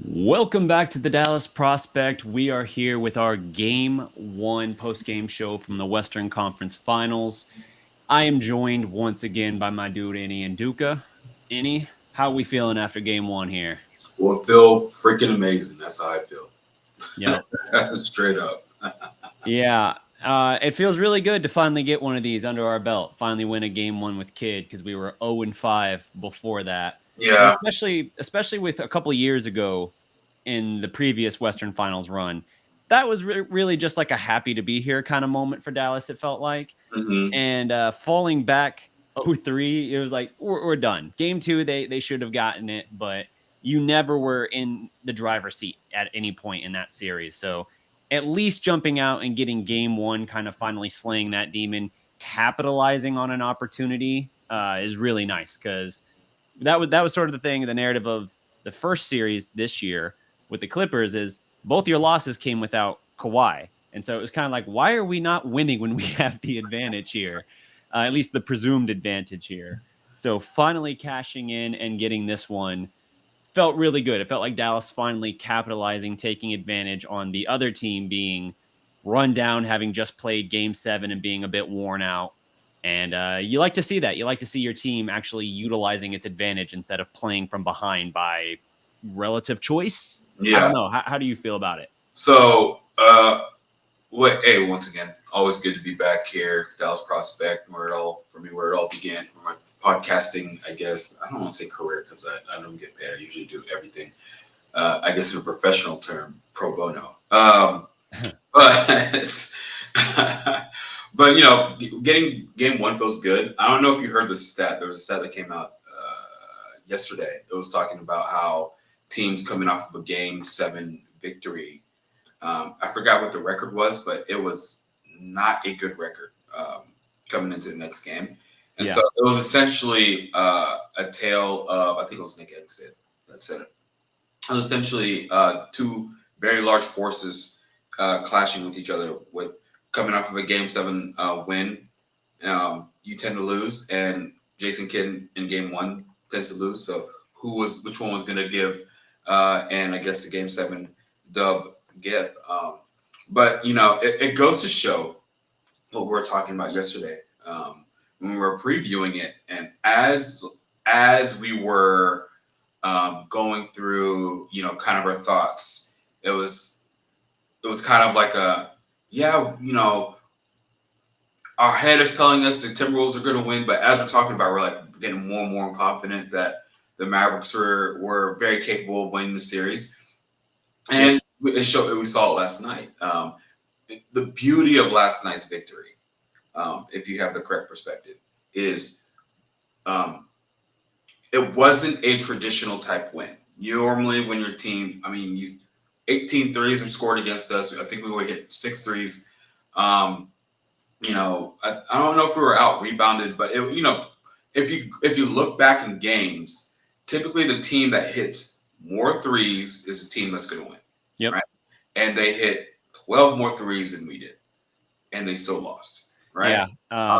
Welcome back to the Dallas Prospect. We are here with our Game 1 post-game show from the Western Conference Finals. I am joined once again by my dude, Innie and Duca. Innie, how are we feeling after Game 1 here? Well, it feel freaking amazing. That's how I feel. Yep. Straight up. Yeah, it feels really good to finally get one of these under our belt. Finally win a Game 1 with Kid because we were 0-5 before that. And Yeah. especially with a couple of years ago in the previous Western Finals run, that was really just like a happy to be here kind of moment for Dallas, it felt like. hmm And falling back 0-3, it was like, we're done. Game 2, they should have gotten it, but you never were in the driver's seat at any point in that series. So at least jumping out and getting Game 1, kind of finally slaying that demon, capitalizing on an opportunity is really nice because that was sort of the thing, the narrative of the first series this year with the Clippers is both your losses came without Kawhi. And so it was kind of like, why are we not winning when we have the advantage here? At least the presumed advantage here. So finally cashing in and getting this one felt really good. It felt like Dallas finally capitalizing, taking advantage on the other team being run down, having just played game 7 and being a bit worn out. And you like to see that. You like to see your team actually utilizing its advantage instead of playing from behind by relative choice. I don't Yeah. know. How do you feel about it? So, hey, once again, always good to be back here, Dallas Prospect, where it all began, for my podcasting, I guess. I don't want to say career because I don't get paid. I usually do everything. I guess in a professional term, pro bono. But but getting game one feels good. I don't know if you heard the stat. There was a stat that came out yesterday. It was talking about how teams coming off of a game 7 victory. I forgot what the record was, but it was not a good record coming into the next game. And so Yeah. it was essentially a tale of, I think it was Nick Egg that said it. It was essentially two very large forces clashing with each other. With coming off of a Game 7 win, you tend to lose, and Jason Kidd in Game 1 tends to lose. So which one was going to give, and I guess the Game 7 dub give. But it goes to show what we were talking about yesterday when we were previewing it, and as we were going through, kind of our thoughts, it was kind of like a, yeah, our head is telling us the Timberwolves are going to win, but as we're talking about, we're like getting more and more confident that the Mavericks were very capable of winning the series, Yep. and it showed. We saw it last night. The beauty of last night's victory, if you have the correct perspective, is um, it wasn't a traditional type win. Normally, when your team, 18 threes are scored against us. I think we would hit 6 threes. Um, I don't know if we were out rebounded, but if you look back in games, typically the team that hits more threes is the team that's going to win, Yep. right? And they hit 12 more threes than we did, and they still lost, right? Yeah. I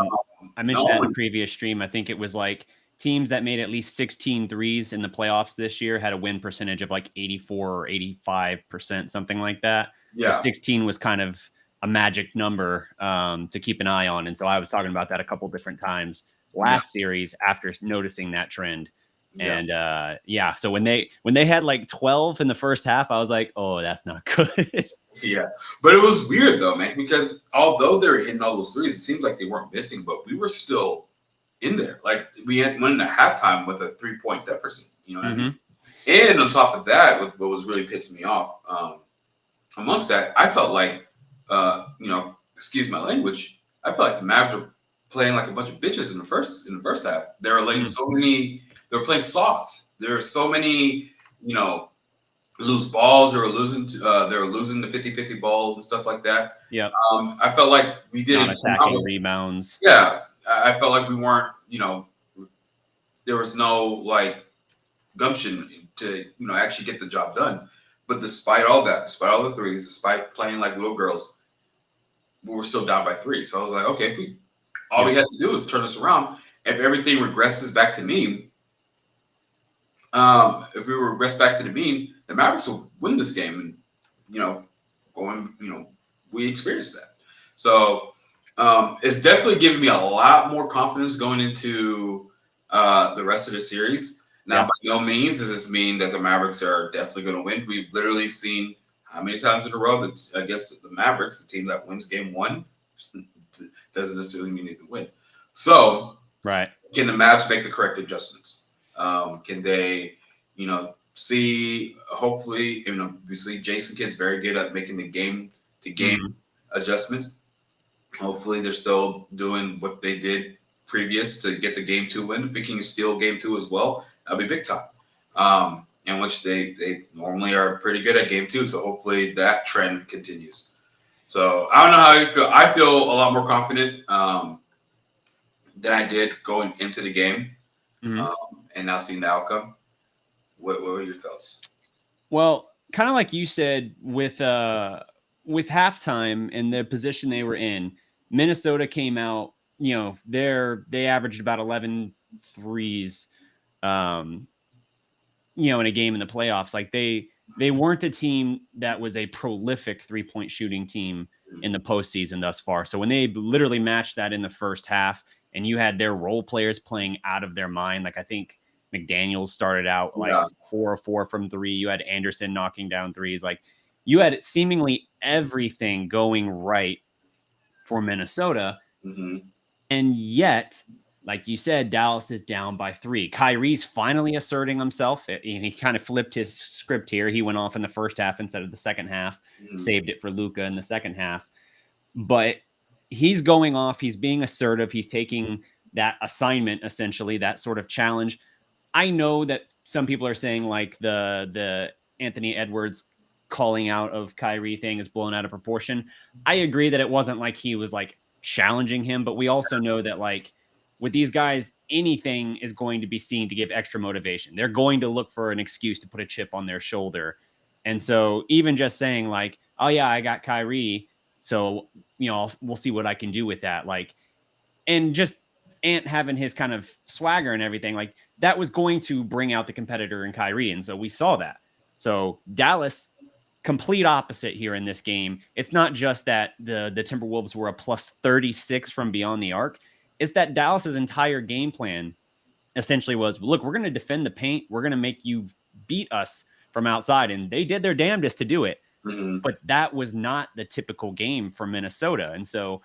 No mentioned that in the one, previous stream. I think it was like teams that made at least 16 threes in the playoffs this year had a win percentage of like 84 or 85%, something like that. So yeah, 16 was kind of a magic number to keep an eye on. And so I was talking about that a couple different times yeah, last series after noticing that trend. yeah. And yeah, so when they had like 12 in the first half, I was like, oh, that's not good. Yeah, but it was weird though, man, because although they were hitting all those threes, it seems like they weren't missing, but we were still in there. Like went into halftime with a 3-point deficit. You know what I mean? hmm And on top of that, what was really pissing me off, amongst that, I felt like, excuse my language, I felt like the Mavs were playing like a bunch of bitches in the first half. They were like they were playing soft. There were so many, you know, loose balls. They were losing the 50-50 balls and stuff like that. Yep. I felt like we Not didn't come out attacking with, rebounds. yeah, I felt like we weren't, there was no like gumption to actually get the job done. But despite all that, despite all the threes, despite playing like little girls, we were still down by 3. So I was like, okay, all we Yep. had to do was turn this around. If everything regresses back to mean, if we regress back to the mean, the Mavericks will win this game, and you know, going, we experienced that. So it's definitely giving me a lot more confidence going into the rest of the series. Now, Yeah. by no means does this mean that the Mavericks are definitely going to win. We've literally seen how many times in a row that against the Mavericks, the team that wins game one doesn't necessarily mean they can win. So, Right. can the Mavs make the correct adjustments? Can they, see? Hopefully, obviously, Jason Kidd's very good at making the game to game Mhm. adjustments. Hopefully, they're still doing what they did previous to get the game two win. If we can steal game two as well, that'll be big time. In which they normally are pretty good at game two. So hopefully that trend continues. So I don't know how you feel. I feel a lot more confident than I did going into the game, Mhm. and now seeing the outcome. What were your thoughts? Well, kind of like you said with halftime and the position they were in, Minnesota came out, they averaged about 11 threes um in a game in the playoffs. Like they weren't a team that was a prolific three-point shooting team in the postseason thus far. So when they literally matched that in the first half and you had their role players playing out of their mind, like I think McDaniels started out like Yeah. 4 or 4 from three. You had Anderson knocking down threes. Like you had seemingly everything going right for Minnesota. Mm-hmm. And yet, like you said, Dallas is down by 3. Kyrie's finally asserting himself. He kind of flipped his script here. He went off in the first half instead of the second half, Mm-hmm. saved it for Luka in the second half. But he's going off. He's being assertive. He's taking that assignment, essentially, that sort of challenge. I know that some people are saying like the Anthony Edwards calling out of Kyrie thing is blown out of proportion. I agree that it wasn't like he was like challenging him, but we also know that like with these guys, anything is going to be seen to give extra motivation. They're going to look for an excuse to put a chip on their shoulder. And so even just saying like, "Oh yeah, I got Kyrie, so we'll see what I can do with that." Like, and just Ant having his kind of swagger and everything, like that was going to bring out the competitor in Kyrie. And so we saw that. So Dallas, complete opposite here in this game. It's not just that the Timberwolves were a plus 36 from beyond the arc. It's that Dallas's entire game plan essentially was, look, we're going to defend the paint. We're going to make you beat us from outside. And they did their damnedest to do it. Mm-hmm. But that was not the typical game for Minnesota. And so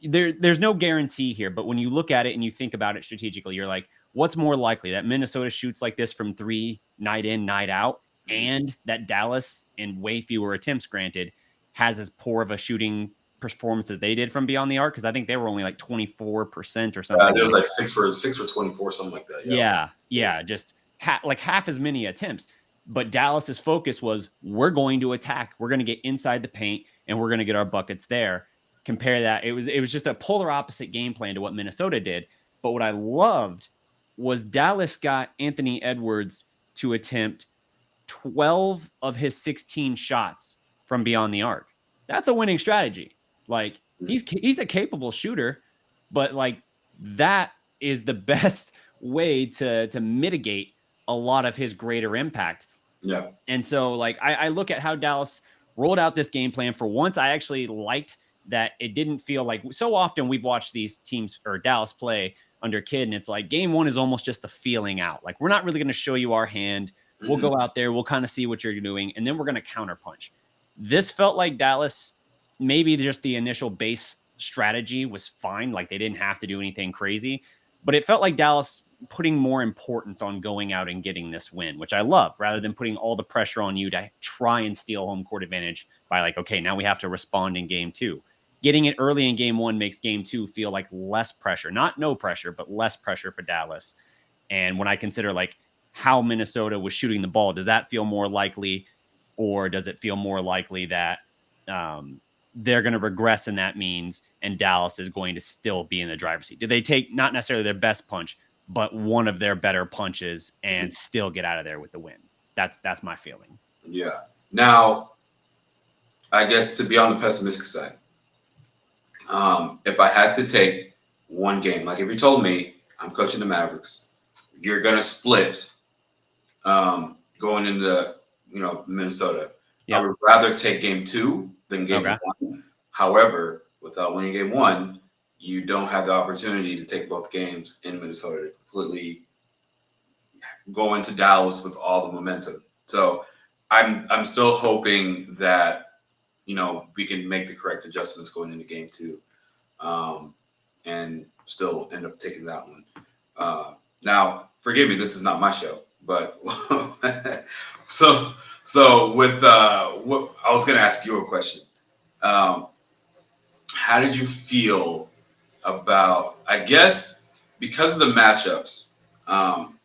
there's no guarantee here, but when you look at it and you think about it strategically, you're like, what's more likely that Minnesota shoots like this from 3 night in, night out, and that Dallas, in way fewer attempts granted, has as poor of a shooting performance as they did from beyond the arc? Because I think they were only like 24% or something. It was like 6 for 24, something like that. Yeah, just like half as many attempts. But Dallas's focus was, we're going to attack, we're going to get inside the paint, and we're going to get our buckets there. Compare that, it was just a polar opposite game plan to what Minnesota did. But what I loved was Dallas got Anthony Edwards to attempt 12 of his 16 shots from beyond the arc. That's a winning strategy. Like he's a capable shooter, but like that is the best way to mitigate a lot of his greater impact. Yeah. And so like I look at how Dallas rolled out this game plan. For once, I actually liked that it didn't feel like, so often we've watched these teams or Dallas play under Kidd, and it's like game one is almost just the feeling out. Like, we're not really going to show you our hand. We'll Mm-hmm. go out there, we'll kind of see what you're doing, and then we're going to counterpunch. This felt like Dallas, maybe just the initial base strategy was fine. Like, they didn't have to do anything crazy, but it felt like Dallas putting more importance on going out and getting this win, which I love, rather than putting all the pressure on you to try and steal home court advantage by like, okay, now we have to respond in game two. Getting it early in game one makes game two feel like less pressure, not no pressure, but less pressure for Dallas. And when I consider like how Minnesota was shooting the ball, does that feel more likely, or does it feel more likely that they're going to regress in that means and Dallas is going to still be in the driver's seat? Do they take not necessarily their best punch, but one of their better punches and still get out of there with the win? That's my feeling. Yeah. Now, I guess to be on the pessimistic side, if I had to take one game, like if you told me I'm coaching the Mavericks, you're gonna split going into Minnesota. I Yep. would rather take game 2 than game Okay. 1. However, without winning game 1, you don't have the opportunity to take both games in Minnesota to completely go into Dallas with all the momentum. So I'm still hoping that we can make the correct adjustments going into game 2, and still end up taking that one. Now, forgive me, this is not my show, but so with what I was going to ask you a question. Um, how did you feel about? I guess because of the matchups. Um,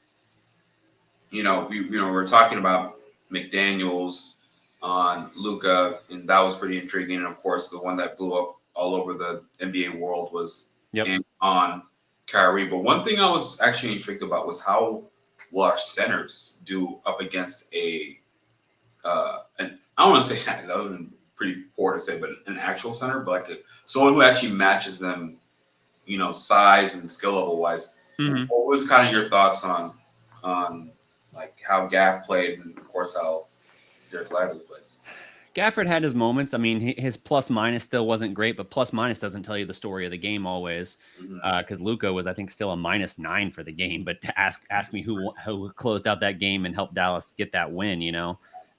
we're talking about McDaniels on Luka, and that was pretty intriguing. And of course, the one that blew up all over the NBA world was Yep. on Kyrie. But one thing I was actually intrigued about was how well our centers do up against an I don't want to say that would have been pretty poor to say, but an actual center, but like someone who actually matches them, size and skill level wise. Mm-hmm. What was kind of your thoughts on like how Gaff played, and of course how Derek Lively played? Gafford had his moments. I mean, his plus minus still wasn't great, but plus minus doesn't tell you the story of the game always. Mm-hmm. Because Luka was, I think, still a -9 for the game. But to ask me who closed out that game and helped Dallas get that win.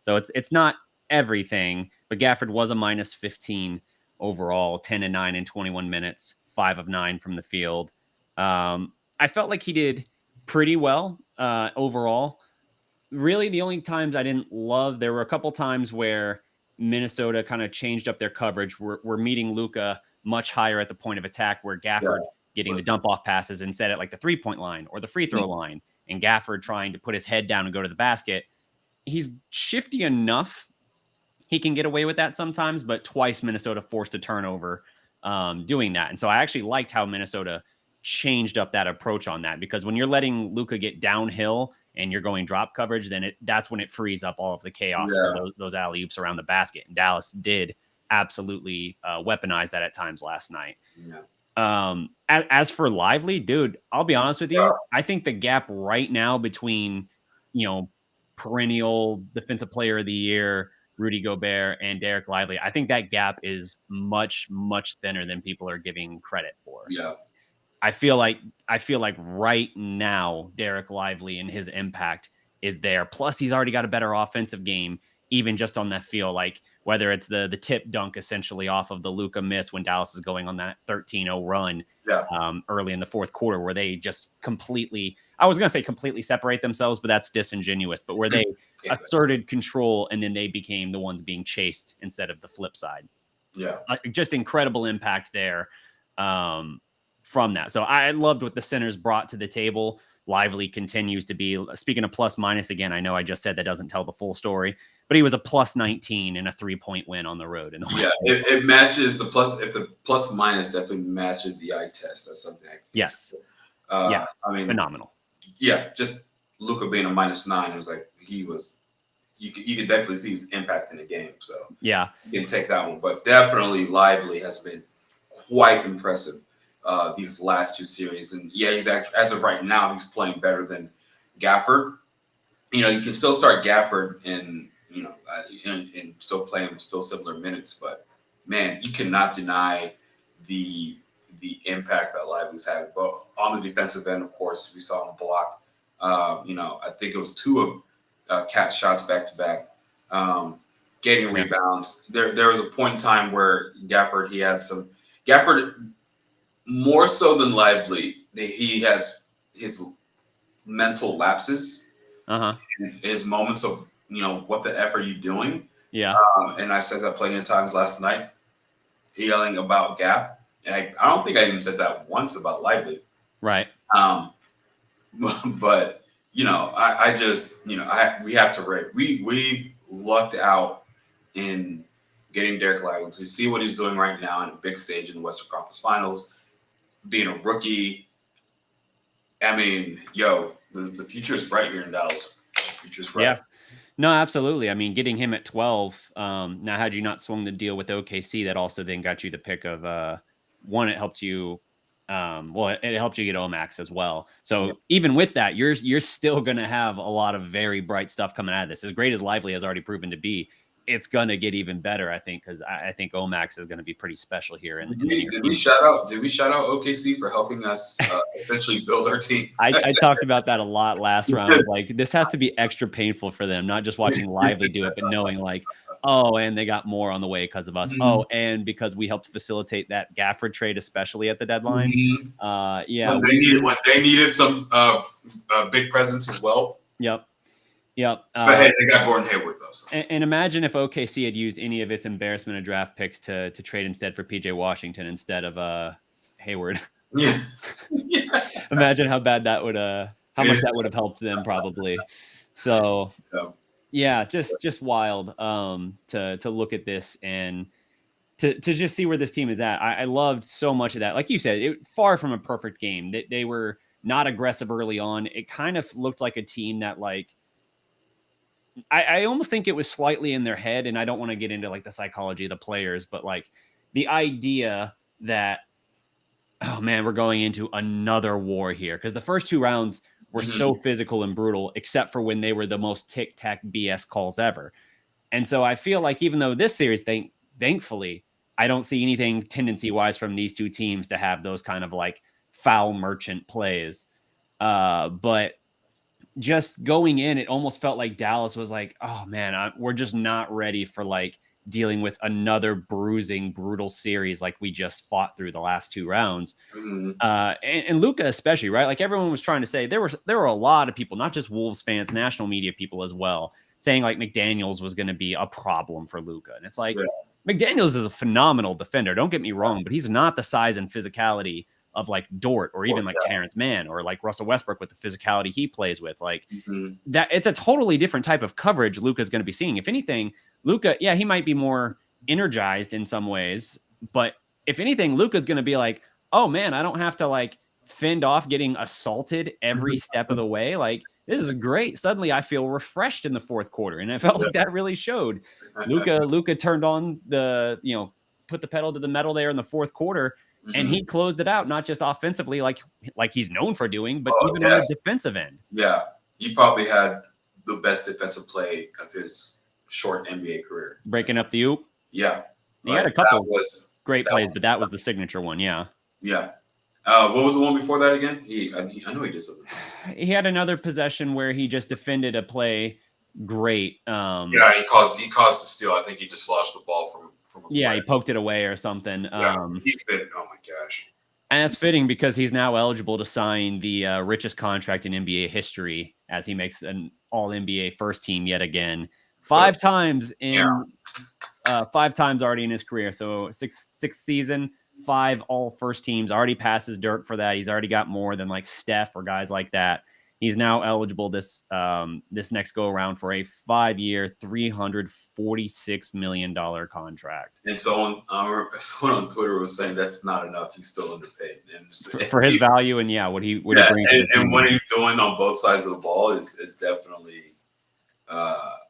So it's not everything. But Gafford was a -15 overall, 10 and 9 in 21 minutes, 5 of 9 from the field. I felt like he did pretty well overall. Really, the only times I didn't love, there were a couple times where Minnesota kind of changed up their coverage. We're meeting Luka much higher at the point of attack, where Yeah, Gafford getting the dump off passes instead at like the 3-point line or the free throw line, and Gafford trying to put his head down and go to the basket. He's shifty enough. He can get away with that sometimes, but twice Minnesota forced a turnover doing that. And so I actually liked how Minnesota changed up that approach on that, because when you're letting Luka get downhill and you're going drop coverage, then that's when it frees up all of the chaos for yeah, those alley oops around the basket. And Dallas did absolutely weaponize that at times last night. yeah, As for Lively, dude, I'll be honest with you. I think the gap right now between, you know, perennial defensive player of the year, Rudy Gobert, and Derek Lively, I think that gap is much, much thinner than people are giving credit for. yeah, I feel like right now Derek Lively and his impact is there. Plus, he's already got a better offensive game, even just on that feel. Like whether it's the tip dunk essentially off of the Luka miss when Dallas is going on that 13-0 run yeah, early in the fourth quarter, where they just completely, I was going to say completely separate themselves, but that's disingenuous. But where they asserted control and then they became the ones being chased instead of the flip side. yeah, Just incredible impact there. From that. So I loved what the centers brought to the table. Lively continues to be, speaking of plus minus again, I know I just said that doesn't tell the full story, but he was a plus 19 and a 3-point win on the road. yeah. It matches the plus. If the plus minus definitely matches the eye test, that's something. Yes. Yeah. I mean, Phenomenal. yeah, just Luka being a -9, it was like he was. You could definitely see his impact in the game. So Yeah. you can take that one, but definitely Lively has been quite impressive these last 2 series. And yeah, he's actually, as of right now, he's playing better than Gafford. You can still start Gafford and still play him still similar minutes, but man, you cannot deny the impact that Lively's had. But on the defensive end, of course, we saw him block. I think it was 2 of Cat shots back to back, getting rebounds. There was a point in time where Gafford more so than Lively. He has his mental lapses, his moments of what the f are you doing? Yeah. And I said that plenty of times last night, yelling about Gap, and I don't think I even said that once about Lively. Right. But I just we have to rate. We've lucked out in getting Derek Lively to see what he's doing right now in a big stage in the Western Conference Finals, being a rookie. I mean, the future is bright here in Dallas. The future is bright. Yeah. No, absolutely. I mean, getting him at 12. Now, had you not swung the deal with OKC, that also then got you the pick of one. It helped you Well, it helped you get Omax as well. So even with that, you're still going to have a lot of very bright stuff coming out of this. As great as Lively has already proven to be, it's going to get even better, I think, because I think Omax is going to be pretty special here in the near Did we future. shout out OKC for helping us essentially build our team? I talked about that a lot last round. Like, this has to be extra painful for them, not just watching Lively do it, but knowing like, oh, and they got more on the way because of us. Mhm. Oh, and because we helped facilitate that Gafford trade, especially at the deadline. Mhm. Yeah, when they needed some big presence as well. Yep. But hey, they got Gordon Hayward though. So. And imagine if OKC had used any of its embarrassment of draft picks to trade instead for PJ Washington instead of Hayward. Yeah. Imagine how bad that would how much that would have helped them probably. So yeah, just wild to look at this and to just see where this team is at. I loved so much of that. Like you said, it far from a perfect game. They were not aggressive early on. It kind of looked like a team that like I almost think it was slightly in their head, and I don't want to get into like the psychology of the players, but like the idea that, oh man, we're going into another war here. Because the first two rounds were so physical and brutal, except for when they were the most tic-tac BS calls ever. And so I feel like even though this series, thankfully, I don't see anything tendency-wise from these two teams to have those kind of like foul merchant plays. But just going in, it almost felt like Dallas was like, oh man, we're just not ready for like dealing with another bruising, brutal series like we just fought through the last two rounds. And Luka especially, right? Like everyone was trying to say there were a lot of people, not just Wolves fans, national media people as well, saying like McDaniels was going to be a problem for Luka. And it's like McDaniels is a phenomenal defender. Don't get me wrong, but he's not the size and physicality of like Dort or even like Terrence Mann or like Russell Westbrook with the physicality he plays with. Like that, it's a totally different type of coverage Luka's going to be seeing. If anything, Luka, yeah, he might be more energized in some ways, but if anything, Luka's going to be like, oh man, I don't have to like fend off getting assaulted every step of the way. Like, this is great. Suddenly I feel refreshed in the fourth quarter. And I felt like that really showed. Luka turned on the, put the pedal to the metal there in the fourth quarter. And he closed it out, not just offensively, like he's known for doing, but even on the defensive end. Yeah, he probably had the best defensive play of his short NBA career. Breaking up the oop. Yeah, he had a couple great plays, but that was the signature one. Yeah. Yeah. What was the one before that again? I know he did something. He had another possession where he just defended a play great. Yeah, he caused the steal. I think he dislodged the ball from a he poked it away or something. Yeah, he's been, oh my gosh. And that's fitting because he's now eligible to sign the richest contract in NBA history as he makes an all-NBA first team yet again. 5 times already in his career. So sixth season, 5 all first teams, already passes Dirk for that. He's already got more than like Steph or guys like that. He's now eligible this next go around for a 5-year, $346 million contract. And someone on Twitter was saying that's not enough. He's still underpaid for his value and what he brings. And what he's doing on both sides of the ball is definitely that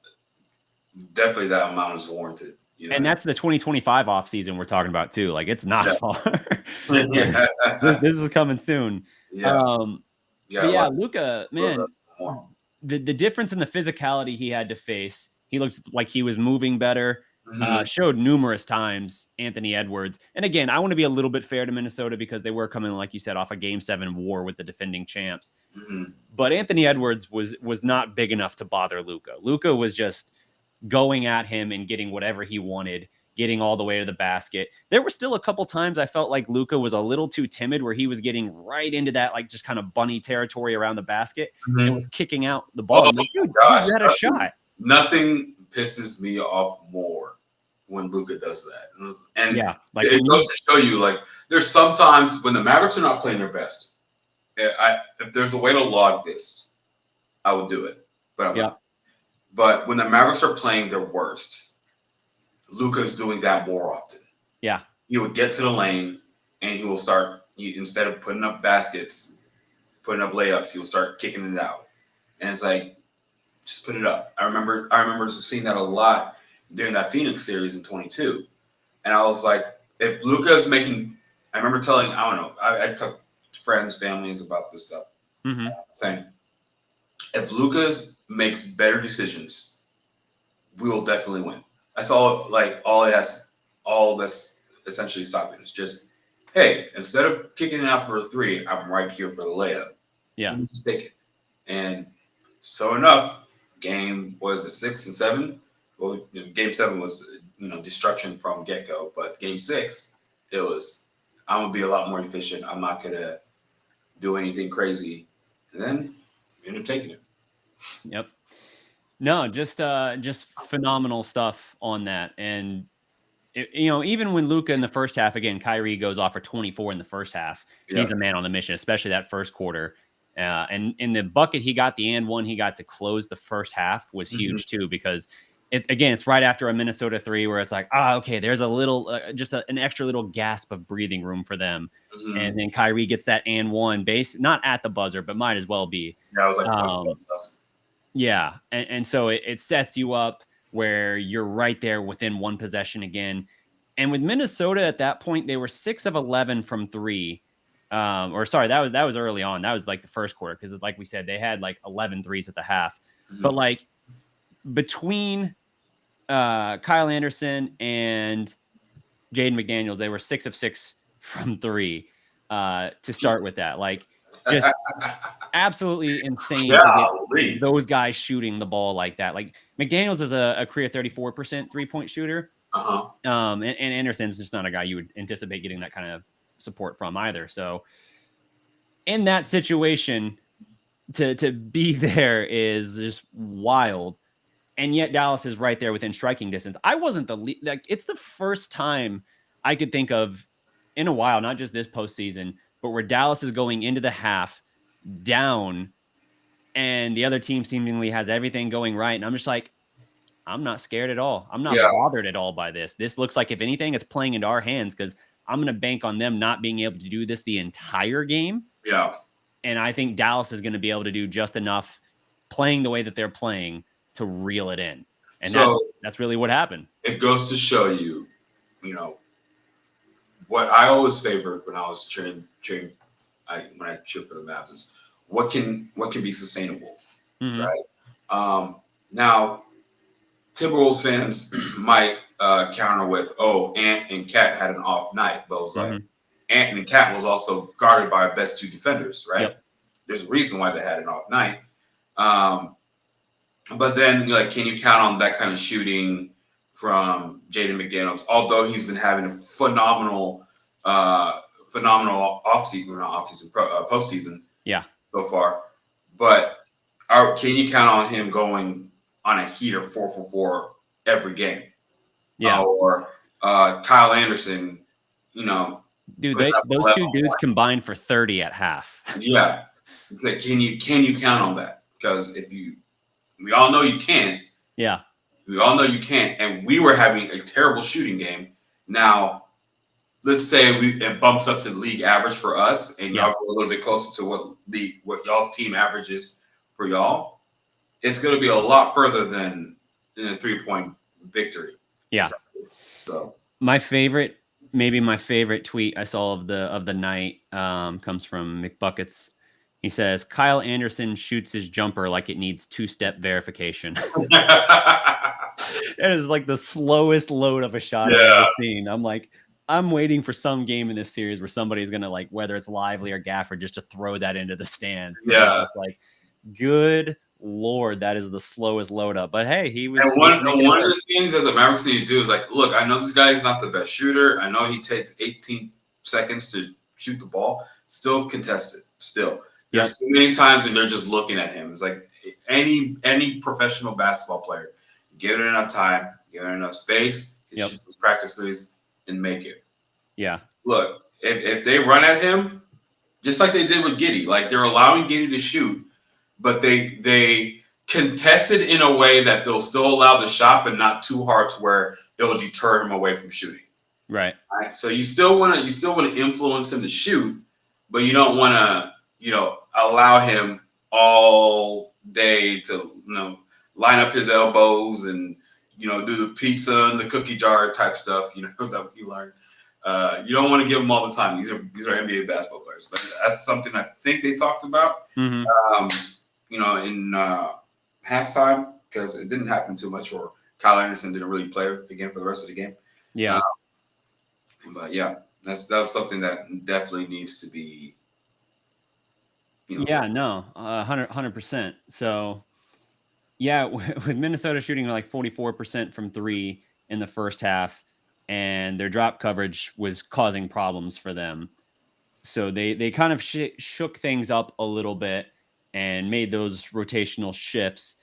amount is warranted. And that's the 2025 offseason we're talking about too. Like, it's not far. This is coming soon. Luka, man, the difference in the physicality he had to face, he looked like he was moving better, showed numerous times Anthony Edwards. And again, I want to be a little bit fair to Minnesota because they were coming, like you said, off a Game 7 war with the defending champs. But Anthony Edwards was not big enough to bother Luka. Luka was just going at him and getting whatever he wanted, getting all the way to the basket. There were still a couple times I felt like Luka was a little too timid where he was getting right into that, like, just kind of bunny territory around the basket and was kicking out the ball. Like, dude, you had a shot. Nothing pisses me off more when Luka does that. And like it goes to show you, like, there's sometimes when the Mavericks are not playing their best, if there's a way to log this, I would do it. But I'm not. But when the Mavericks are playing their worst, Luka is doing that more often. Yeah. He would get to the lane and he will start, instead of putting up baskets, putting up layups, he will start kicking it out. And it's like, just put it up. I remember seeing that a lot during that Phoenix series in 22. And I was like, if Luka is making I remember telling, I don't know, I took friends, families about this stuff, Mm-hmm. saying if Lucas makes better decisions, we will definitely win. That's all. Like all that's essentially stopping is just, hey, instead of kicking it out for a three, I'm right here for the layup. Yeah. Let me just take it. And so enough, game was it 6 and 7? Well, game 7 was destruction from get go, but game 6 it was I'm gonna be a lot more efficient. I'm not gonna do anything crazy, and then we ended up taking it. Yep. No, just phenomenal stuff on that. And even when Luka in the first half, again, Kyrie goes off for 24 in the first half. Yeah. He's a man on the mission, especially that first quarter. And in the bucket, he got the and one he got to close the first half was Mm-hmm. huge too, because it's right after a Minnesota 3 where it's like, okay, there's a little, an extra little gasp of breathing room for them. Mm-hmm. And then Kyrie gets that and one base, not at the buzzer, but might as well be. Yeah, I was like, plus. Yeah. And so it sets you up where you're right there within one possession again. And with Minnesota at that point, they were 6 of 11 from 3. Or sorry, that was early on. That was like the first quarter, because like we said, they had like 11 threes at the half. Mm-hmm. But like between Kyle Anderson and Jaden McDaniels, they were 6 of 6 from 3 to start with that. Like, just absolutely insane to get those guys shooting the ball like that. Like, McDaniels is a career 34% 3-point shooter. Uh-huh. And Anderson's just not a guy you would anticipate getting that kind of support from either. So in that situation, to be there is just wild. And yet Dallas is right there within striking distance. I wasn't like, it's the first time I could think of in a while, not just this postseason, but where Dallas is going into the half down and the other team seemingly has everything going right. And I'm just like, I'm not scared at all. I'm not bothered at all by this. This looks like, if anything, it's playing into our hands, because I'm going to bank on them not being able to do this the entire game. Yeah. And I think Dallas is going to be able to do just enough playing the way that they're playing to reel it in. And so that's really what happened. It goes to show you, what I always favored when I was cheering when I cheer for the Mavs is what can be sustainable, right? Now, Timberwolves fans might counter with, Ant and Cat had an off night, but it was like Ant and Cat was also guarded by our best 2 defenders, right? Yep. There's a reason why they had an off night. But then, can you count on that kind of shooting from Jaden McDaniels? Although he's been having a phenomenal postseason, so far. But can you count on him going on a heater 4 for 4 every game? Yeah. Or Kyle Anderson, dude, those 2 dudes combined for 30 at half. Yeah. It's like, can you count on that? Because we all know you can't. Yeah. We all know you can't. And we were having a terrible shooting game. Now, let's say it bumps up to the league average for us, and y'all go a little bit closer to what y'all's team average is for y'all. It's going to be a lot further than a 3-point victory. Yeah. So maybe my favorite tweet I saw of the night comes from McBuckets. He says, Kyle Anderson shoots his jumper like it needs 2-step verification. That is like the slowest load of a shot I've ever seen. I'm like, I'm waiting for some game in this series where somebody's going to, like, whether it's Lively or Gafford, just to throw that into the stands. Yeah. Like, good Lord, that is the slowest load up. But hey, he was. And one of the things that the Mavericks need to do is, like, look, I know this guy's not the best shooter. I know he takes 18 seconds to shoot the ball. Still contested. Still. There's too many times when they're just looking at him. It's like any professional basketball player. Give it enough time, give it enough space, shoot those practice threes, and make it. Yeah. Look, if they run at him, just like they did with Giddey, like, they're allowing Giddey to shoot, but they contest it in a way that they'll still allow the shot, but not too hard to where it'll deter him away from shooting. Right. All right. So you still want to influence him to shoot, but you don't want to allow him all day to line up his elbows and do the pizza and the cookie jar type stuff that you learn. You don't want to give them all the time. These are NBA basketball players, but that's something I think they talked about. Mm-hmm. In halftime, because it didn't happen too much, or Kyle Anderson didn't really play again for the rest of the game. Yeah. But yeah, that was something that definitely needs to be. Yeah, no, 100%. So, yeah, with Minnesota shooting like 44% from three in the first half, and their drop coverage was causing problems for them. So they kind of shook things up a little bit and made those rotational shifts.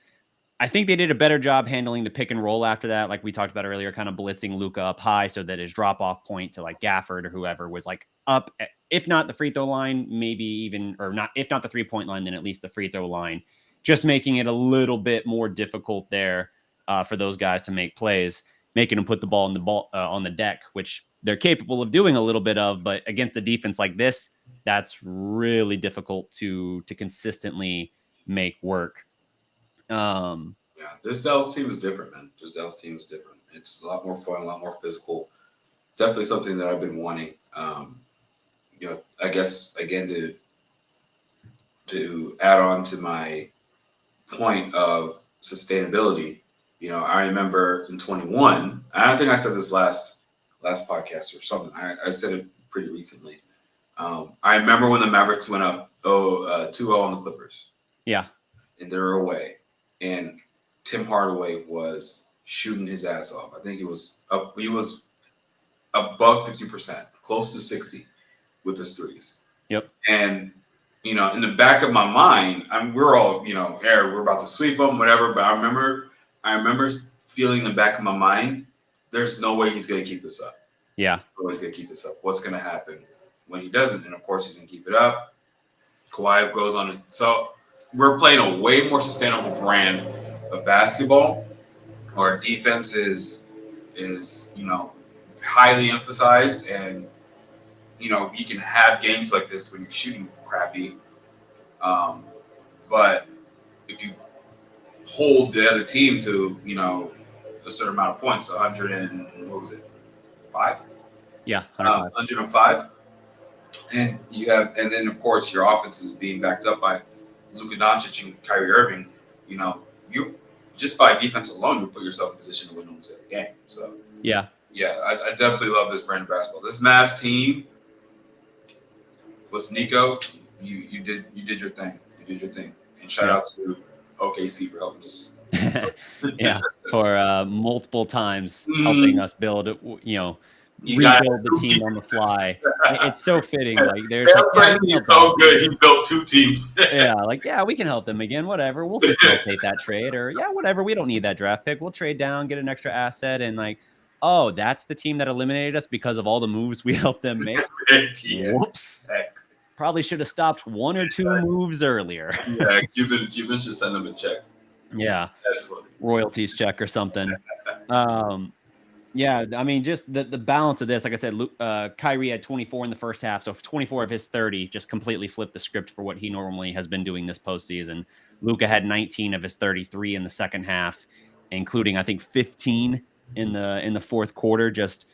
I think they did a better job handling the pick and roll after that, like we talked about earlier, kind of blitzing Luka up high so that his drop off point to like Gafford or whoever was like up, if not the free throw line, maybe even, or not, if not the 3-point line, then at least the free throw line, just making it a little bit more difficult there for those guys to make plays, making them put the ball on the deck, which they're capable of doing a little bit of, but against a defense like this, that's really difficult to consistently make work. Yeah, this Dallas team is different, man. This Dallas team is different. It's a lot more fun, a lot more physical. Definitely something that I've been wanting. I guess again to add on to my point of sustainability. I remember in 21. I don't think I said this last podcast or something. I said it pretty recently. I remember when the Mavericks went up 2-0 on the Clippers. Yeah. And they're away. And Tim Hardaway was shooting his ass off. I think he was above 50%, close to 60 with his threes. Yep. And in the back of my mind, we're all, we're about to sweep them, whatever. But I remember feeling in the back of my mind, there's no way he's going to keep this up. Yeah. Always going to keep this up. What's going to happen when he doesn't? And of course, he didn't keep it up. Kawhi goes on. So we're playing a way more sustainable brand of basketball. Our defense is highly emphasized, and you can have games like this when you're shooting crappy. But if you hold the other team to a certain amount of points, 100 and what was it, 5? Yeah, 105. 105. And then of course your offense is being backed up by Luka Doncic and Kyrie Irving. You just by defense alone, you put yourself in position to win almost every game. So yeah, I definitely love this brand of basketball. This Mavs team was Nico. You did your thing. You did your thing. And shout out to OKC for helping us. yeah, for multiple times helping us build, rebuild the team on the fly. It's so fitting. Like there's so good. He built 2 teams. We can help them again. Whatever, we'll facilitate that trade, or whatever. We don't need that draft pick. We'll trade down, get an extra asset, and oh, that's the team that eliminated us because of all the moves we helped them make. Whoops. Probably should have stopped 1 or 2 moves earlier. Yeah, Cuban should send them a check. Yeah, that's funny. Royalties check or something. Yeah, I mean, just the balance of this. Like I said, Kyrie had 24 in the first half, so 24 of his 30 just completely flipped the script for what he normally has been doing this postseason. Luka had 19 of his 33 in the second half, including I think 15 in the fourth quarter. Just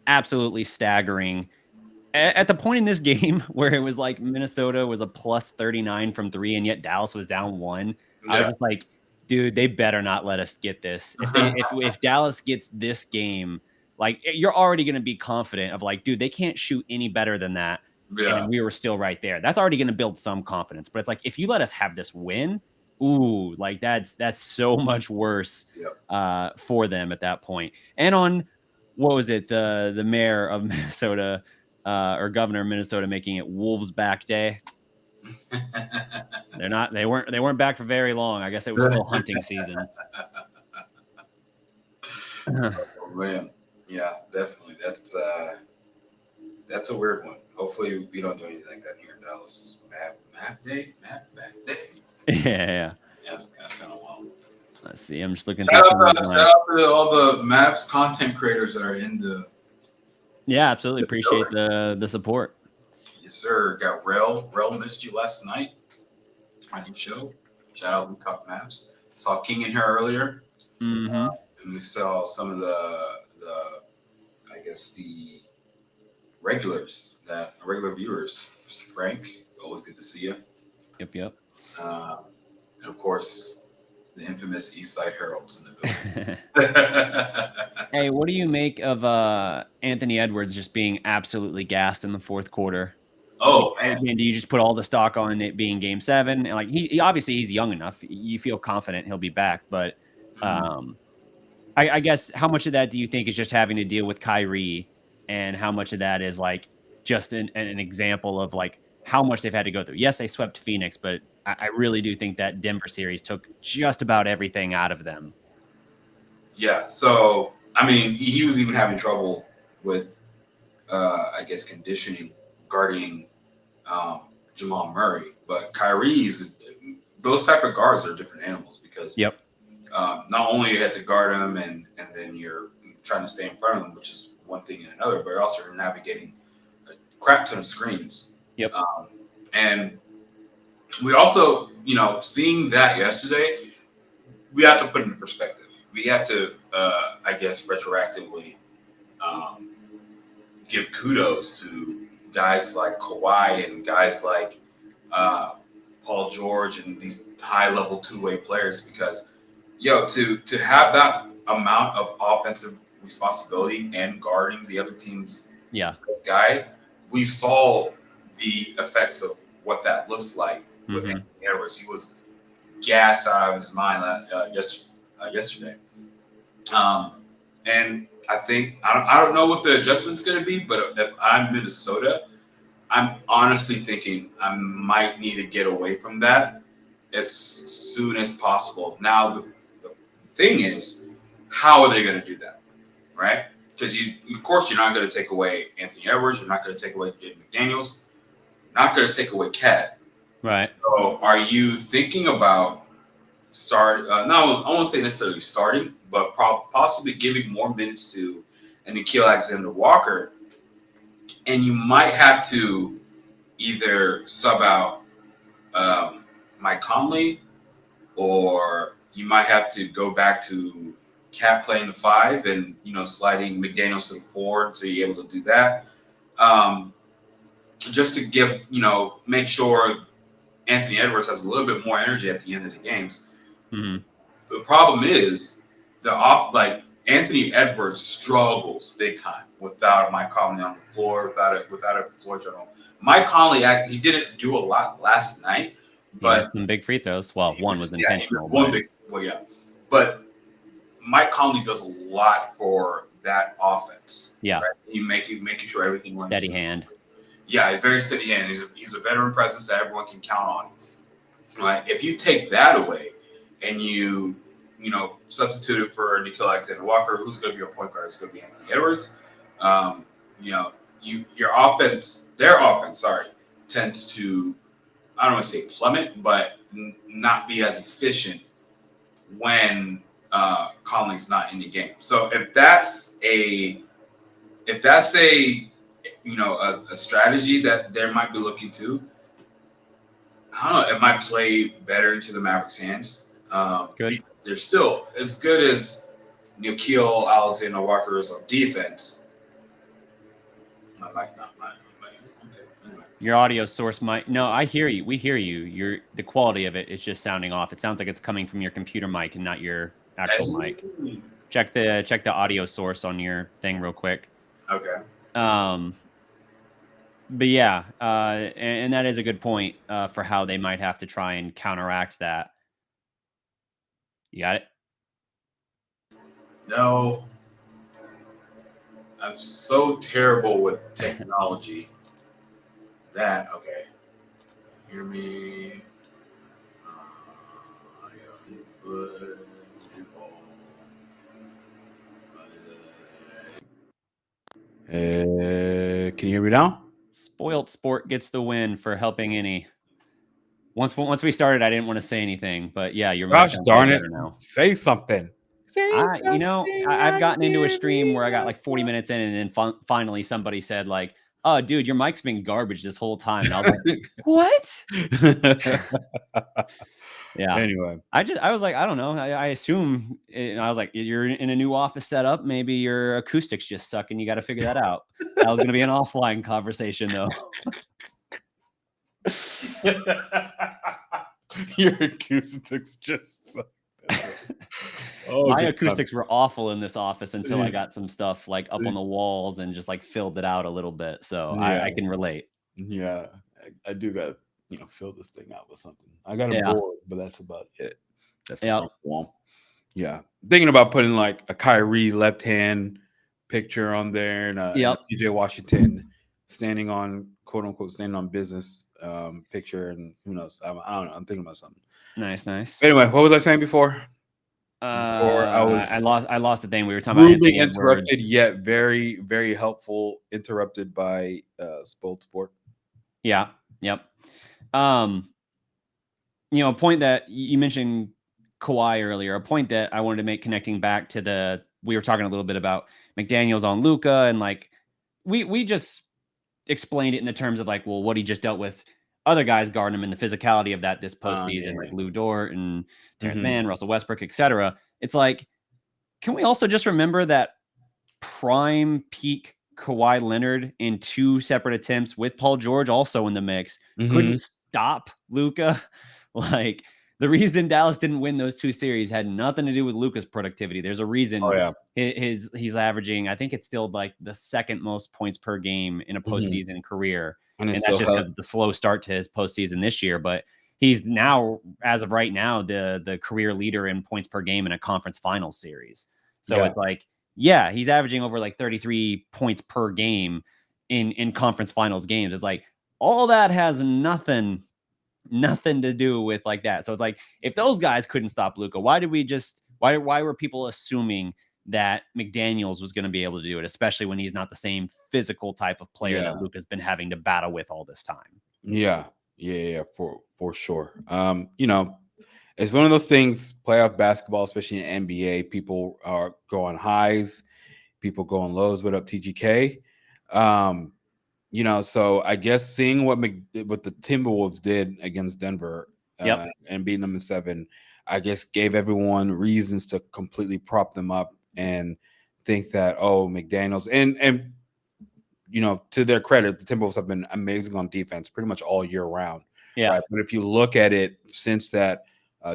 absolutely staggering. At the point in this game where it was like Minnesota was a plus 39 from 3, and yet Dallas was down 1, I was just like, dude, they better not let us get this. If Dallas gets this game, like you're already going to be confident of like, dude, they can't shoot any better than that. Yeah. And we were still right there. That's already going to build some confidence. But it's like, if you let us have this win, ooh, like that's so much worse for them at that point. And on, what was it? The mayor of Minnesota, or governor of Minnesota, making it Wolves back day. They weren't back for very long. I guess it was still hunting season. Oh man, yeah, definitely. That's a weird one. Hopefully we don't do anything like that here in Dallas. Map day. Yeah. That's kind of wild. Let's see. I'm just looking. Shout out to all the Mavs content creators that are in the. Yeah, absolutely. Appreciate the support. Yes, sir. Got Rel missed you last night on your show. Shout out, we talk Mavs. Saw King in here earlier. Mm-hmm. And we saw some of the I guess the regular viewers. Mr. Frank, always good to see you. Yep. Uh, and of course, the infamous East Side Heralds in the building. Hey, what do you make of Anthony Edwards just being absolutely gassed in the fourth quarter? Oh man, Again, do you just put all the stock on it being Game 7? And like he obviously he's young enough. You feel confident he'll be back, but um, I guess how much of that do you think is just having to deal with Kyrie, and how much of that is like just an example of like how much they've had to go through? Yes, they swept Phoenix, but I really do think that Denver series took just about everything out of them. yeah. So I mean, he was even having trouble with, I guess, conditioning guarding um, Jamal Murray, but Kyrie's those type of guards are different animals because Yep. not only you had to guard him and then you're trying to stay in front of him, which is one thing and another, but also you're navigating a crap ton of screens. Yep. And we also, seeing that yesterday, we have to put it in perspective. We have to, I guess, retroactively um, give kudos to guys like Kawhi and guys like uh, Paul George and these high level two-way players because to have that amount of offensive responsibility and guarding the other team's Yeah. guy, we saw the effects of what that looks like with Mm-hmm. Anthony Edwards. He was gassed out of his mind yesterday. And I think I don't know what the adjustment's going to be, but if I'm Minnesota, I'm honestly thinking I might need to get away from that as soon as possible. Now, the thing is, how are they going to do that, right? Because of course, you're not going to take away Anthony Edwards. You're not going to take away Jaden McDaniels. Not going to take away Cat. Right. So, are you thinking about no, I won't say necessarily starting, but possibly giving more minutes to a Nikhil Alexander Walker, and you might have to either sub out Mike Conley, or you might have to go back to Cat playing the 5 and sliding McDaniels to the 4 to be able to do that. Just to give make sure Anthony Edwards has a little bit more energy at the end of the games. Mm-hmm. The problem is Anthony Edwards struggles big time without Mike Conley on the floor, without a floor general. Mike Conley, he didn't do a lot last night, but he missed some big free throws. Well, one was intentional. But Mike Conley does a lot for that offense. Yeah, right? He making sure everything runs steady hand. Yeah, a very steady hand. He's a veteran presence that everyone can count on. Right? If you take that away and you substitute it for Nikhil Alexander Walker, who's going to be your point guard? It's going to be Anthony Edwards. Their offense, tends to, I don't want to say plummet, but not be as efficient when Conley's not in the game. So if that's a strategy that they might be looking to, I don't know, it might play better into the Mavericks' hands. Good. They're still as good as Nikhil Alexander Walker is on defense. My mic, not mine. Okay. Anyway. Your audio source might. No, I hear you. We hear you. The quality of it is just sounding off. It sounds like it's coming from your computer mic and not your actual mic. Check the audio source on your thing real quick. Okay. But yeah, and that is a good point for how they might have to try and counteract that. You got it? No. I'm so terrible with technology that, okay. Hear me. Can you hear me now? Spoilt Sport gets the win for helping any. Once we started, I didn't want to say anything, but yeah, you're Gosh darn it! now. Say something. I've gotten into a stream where I got like 40 minutes in, and then finally somebody said like, "Oh, dude, your mic's been garbage this whole time." And I was like, "What?" Yeah. Anyway, I was like, I don't know. I assume I was like, you're in a new office setup. Maybe your acoustics just suck and you got to figure that out. That was going to be an offline conversation though. your acoustics just suck. Oh, My good acoustics times. were awful in this office until I Yeah. got some stuff like up on the walls and just like filled it out a little bit. So Yeah. I can relate. Yeah, I do gotta, fill this thing out with something. I got a Yeah. board, but that's about it. That's Yeah. warm. Yeah, thinking about putting like a Kyrie left hand picture on there and a Yep. PJ Washington standing on quote unquote standing on business picture, and who knows? I don't know. I'm thinking about something. Nice. Anyway, what was I saying before? Before I was I lost the thing. We were talking about rudely Anthony Edwards. interrupted, yet very very helpful. Interrupted by Spoiled Sport. Yeah. Yep. A point that you mentioned Kawhi earlier, a point that I wanted to make connecting back to we were talking a little bit about McDaniels on Luka, and like we just explained it in the terms of like, well, what he just dealt with other guys guarding him and the physicality of that this postseason, Yeah. like Lou Dort and Terrence Mhm. Mann, Russell Westbrook, etc. It's like, can we also just remember that prime peak Kawhi Leonard in 2 separate attempts with Paul George also in the mix couldn't stop Luka? Like, the reason Dallas didn't win those 2 series had nothing to do with Luka's productivity. There's a reason Oh yeah. he's averaging, I think it's still like the second most points per game in a postseason career. And And it's that's still just because of the slow start to his postseason this year. But he's now, as of right now, the career leader in points per game in a conference finals series. So it's like, yeah, he's averaging over like 33 points per game in conference finals games. It's like all that has nothing to do with like that. So it's like, if those guys couldn't stop Luka, why were people assuming that McDaniels was going to be able to do it, especially when he's not the same physical type of player that Luka's been having to battle with all this time? Yeah, for sure. It's one of those things. Playoff basketball, especially in NBA, people are going highs, people go on lows. What up, TGK? So I guess seeing what the Timberwolves did against Denver, Yep. and beating them in 7, I guess gave everyone reasons to completely prop them up and think that, oh, McDaniels and to their credit, the Timberwolves have been amazing on defense pretty much all year round. Yeah. Right? But if you look at it since that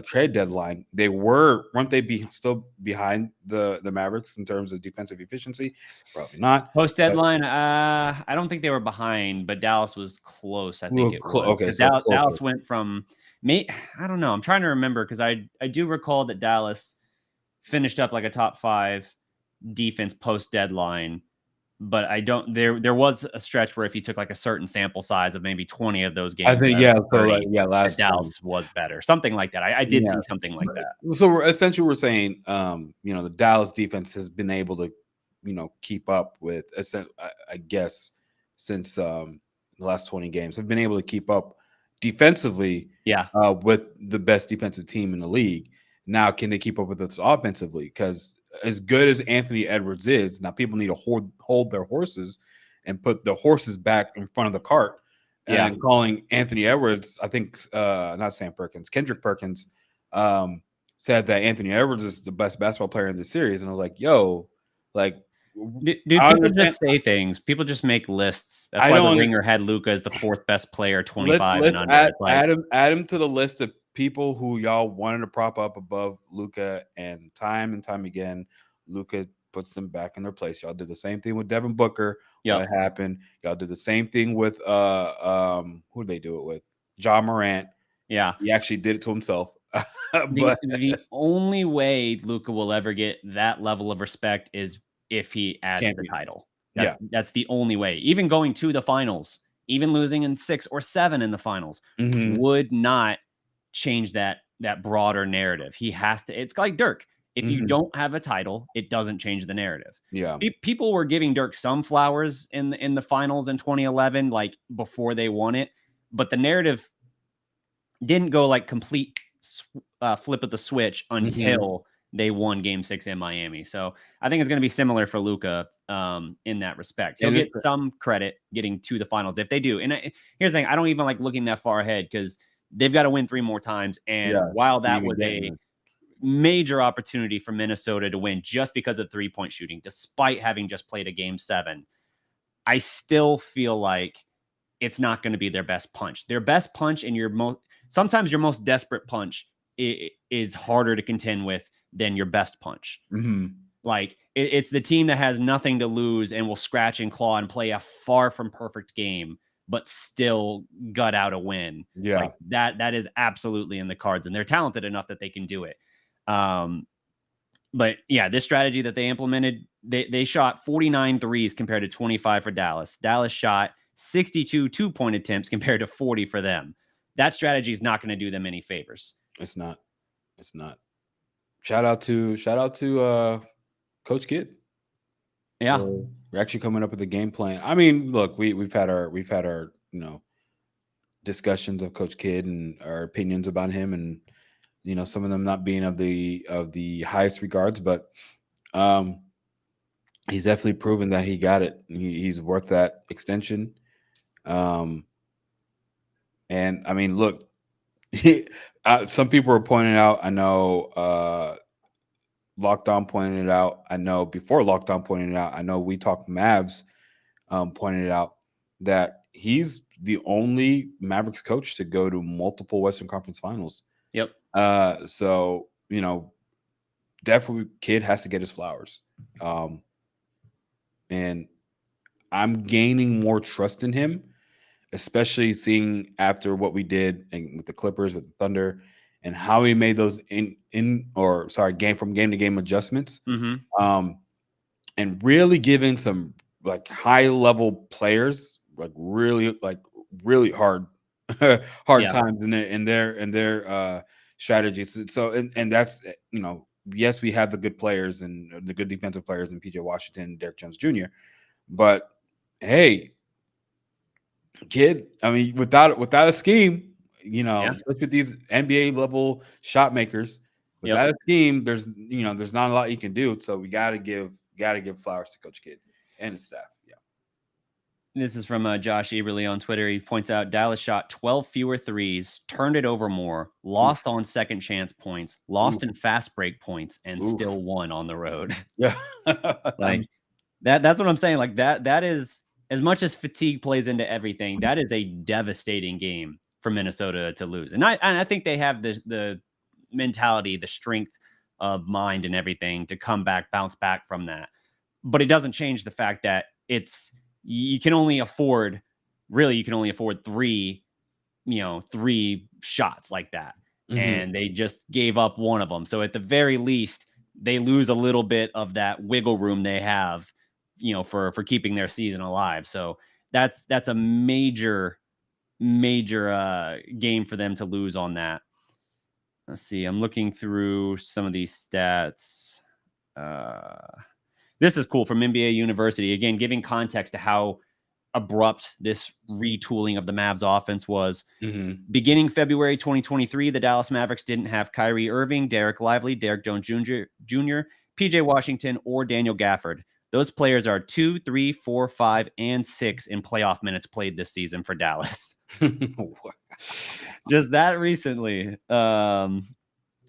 trade deadline, weren't they still behind the Mavericks in terms of defensive efficiency? Probably not. Post deadline, I don't think they were behind, but Dallas was close. I think it was. Okay, so Dallas went from me. I don't know. I'm trying to remember because I do recall that Dallas finished up like a top 5 defense post deadline, but I don't. There was a stretch where if you took like a certain sample size of maybe 20 of those games, I think last Dallas was better, something like that. I did see something like that. So we're saying, the Dallas defense has been able to, keep up with, I guess, since the last 20 games, have been able to keep up defensively, with the best defensive team in the league. Now, can they keep up with us offensively? Because as good as Anthony Edwards is, now people need to hold their horses and put the horses back in front of the cart. And calling Anthony Edwards, I think, not Sam Perkins, Kendrick Perkins, said that Anthony Edwards is the best basketball player in the series. And I was like, yo, like, dude, people just say things. People just make lists. That's why the Ringer had Luka as the 4th best player, 25 and under. Add him to the list of people who y'all wanted to prop up above Luka, and time again, Luka puts them back in their place. Y'all did the same thing with Devin Booker. What happened? Y'all did the same thing with who did they do it with? John Morant. Yeah. He actually did it to himself. But the only way Luka will ever get that level of respect is if he adds the title. That's the only way. Even going to the finals, even losing in 6 or 7 in the finals, would not change that broader narrative. He has to. It's like Dirk. If you don't have a title, it doesn't change the narrative. Yeah. People were giving Dirk some flowers in the finals in 2011, like before they won it, but the narrative didn't go like complete flip of the switch until they won Game 6 in Miami. So I think it's going to be similar for Luka in that respect. He'll get some credit getting to the finals if they do. And here's the thing: I don't even like looking that far ahead because they've got to win 3 more times. And while that was a major opportunity for Minnesota to win just because of 3-point shooting, despite having just played a game 7, I still feel like it's not going to be their best punch. Their best punch and sometimes your most desperate punch is harder to contend with than your best punch. Mm-hmm. Like it's the team that has nothing to lose and will scratch and claw and play a far from perfect game, but still gut out a win. Yeah. Like that is absolutely in the cards, and they're talented enough that they can do it. But yeah, this strategy that they implemented, they shot 49 threes compared to 25 for Dallas. Dallas shot 62 2-point attempts compared to 40 for them. That strategy is not going to do them any favors. It's not. Shout out to Coach Kidd. Yeah. We're actually coming up with a game plan. I mean, look, we've had our discussions of Coach Kidd and our opinions about him, and some of them not being of the highest regards, but he's definitely proven that he got it. He's worth that extension. And I mean, look, some people were pointing out. I know Locked On pointed it out. I know before Locked On pointed it out. I know We Talk Mavs pointed it out that he's the only Mavericks coach to go to multiple Western Conference Finals. Yep. So definitely Kidd has to get his flowers. And I'm gaining more trust in him, especially seeing after what we did with the Clippers, with the Thunder, and how he made those game from game to game adjustments. Mm-hmm. And really giving some like high level players really hard times in their strategies. So and that's yes, we have the good players and the good defensive players in PJ Washington and Derrick Jones Jr. But hey, Kid, I mean, without a scheme, especially with these NBA level shot makers, without a scheme, there's not a lot you can do. So we gotta give flowers to Coach Kidd and his staff. Yeah. This is from Josh Eberly on Twitter. He points out Dallas shot 12 fewer threes, turned it over more, lost on second chance points, lost in fast break points, and still won on the road. Yeah. Like that's what I'm saying. Like that is, as much as fatigue plays into everything, that is a devastating game for Minnesota to lose. And I think they have the mentality, the strength of mind and everything to come back, bounce back from that. But it doesn't change the fact that you can only afford 3 shots like that. Mm-hmm. And they just gave up one of them. So at the very least, they lose a little bit of that wiggle room they have, for keeping their season alive. So that's a major game for them to lose on that. Let's see. I'm looking through some of these stats. This is cool from NBA University. Again, giving context to how abrupt this retooling of the Mavs offense was. Mm-hmm. Beginning February 2023, the Dallas Mavericks didn't have Kyrie Irving, Derek Lively, Derrick Jones Jr., PJ Washington, or Daniel Gafford. Those players are 2, 3, 4, 5, and 6 in playoff minutes played this season for Dallas. Just that recently.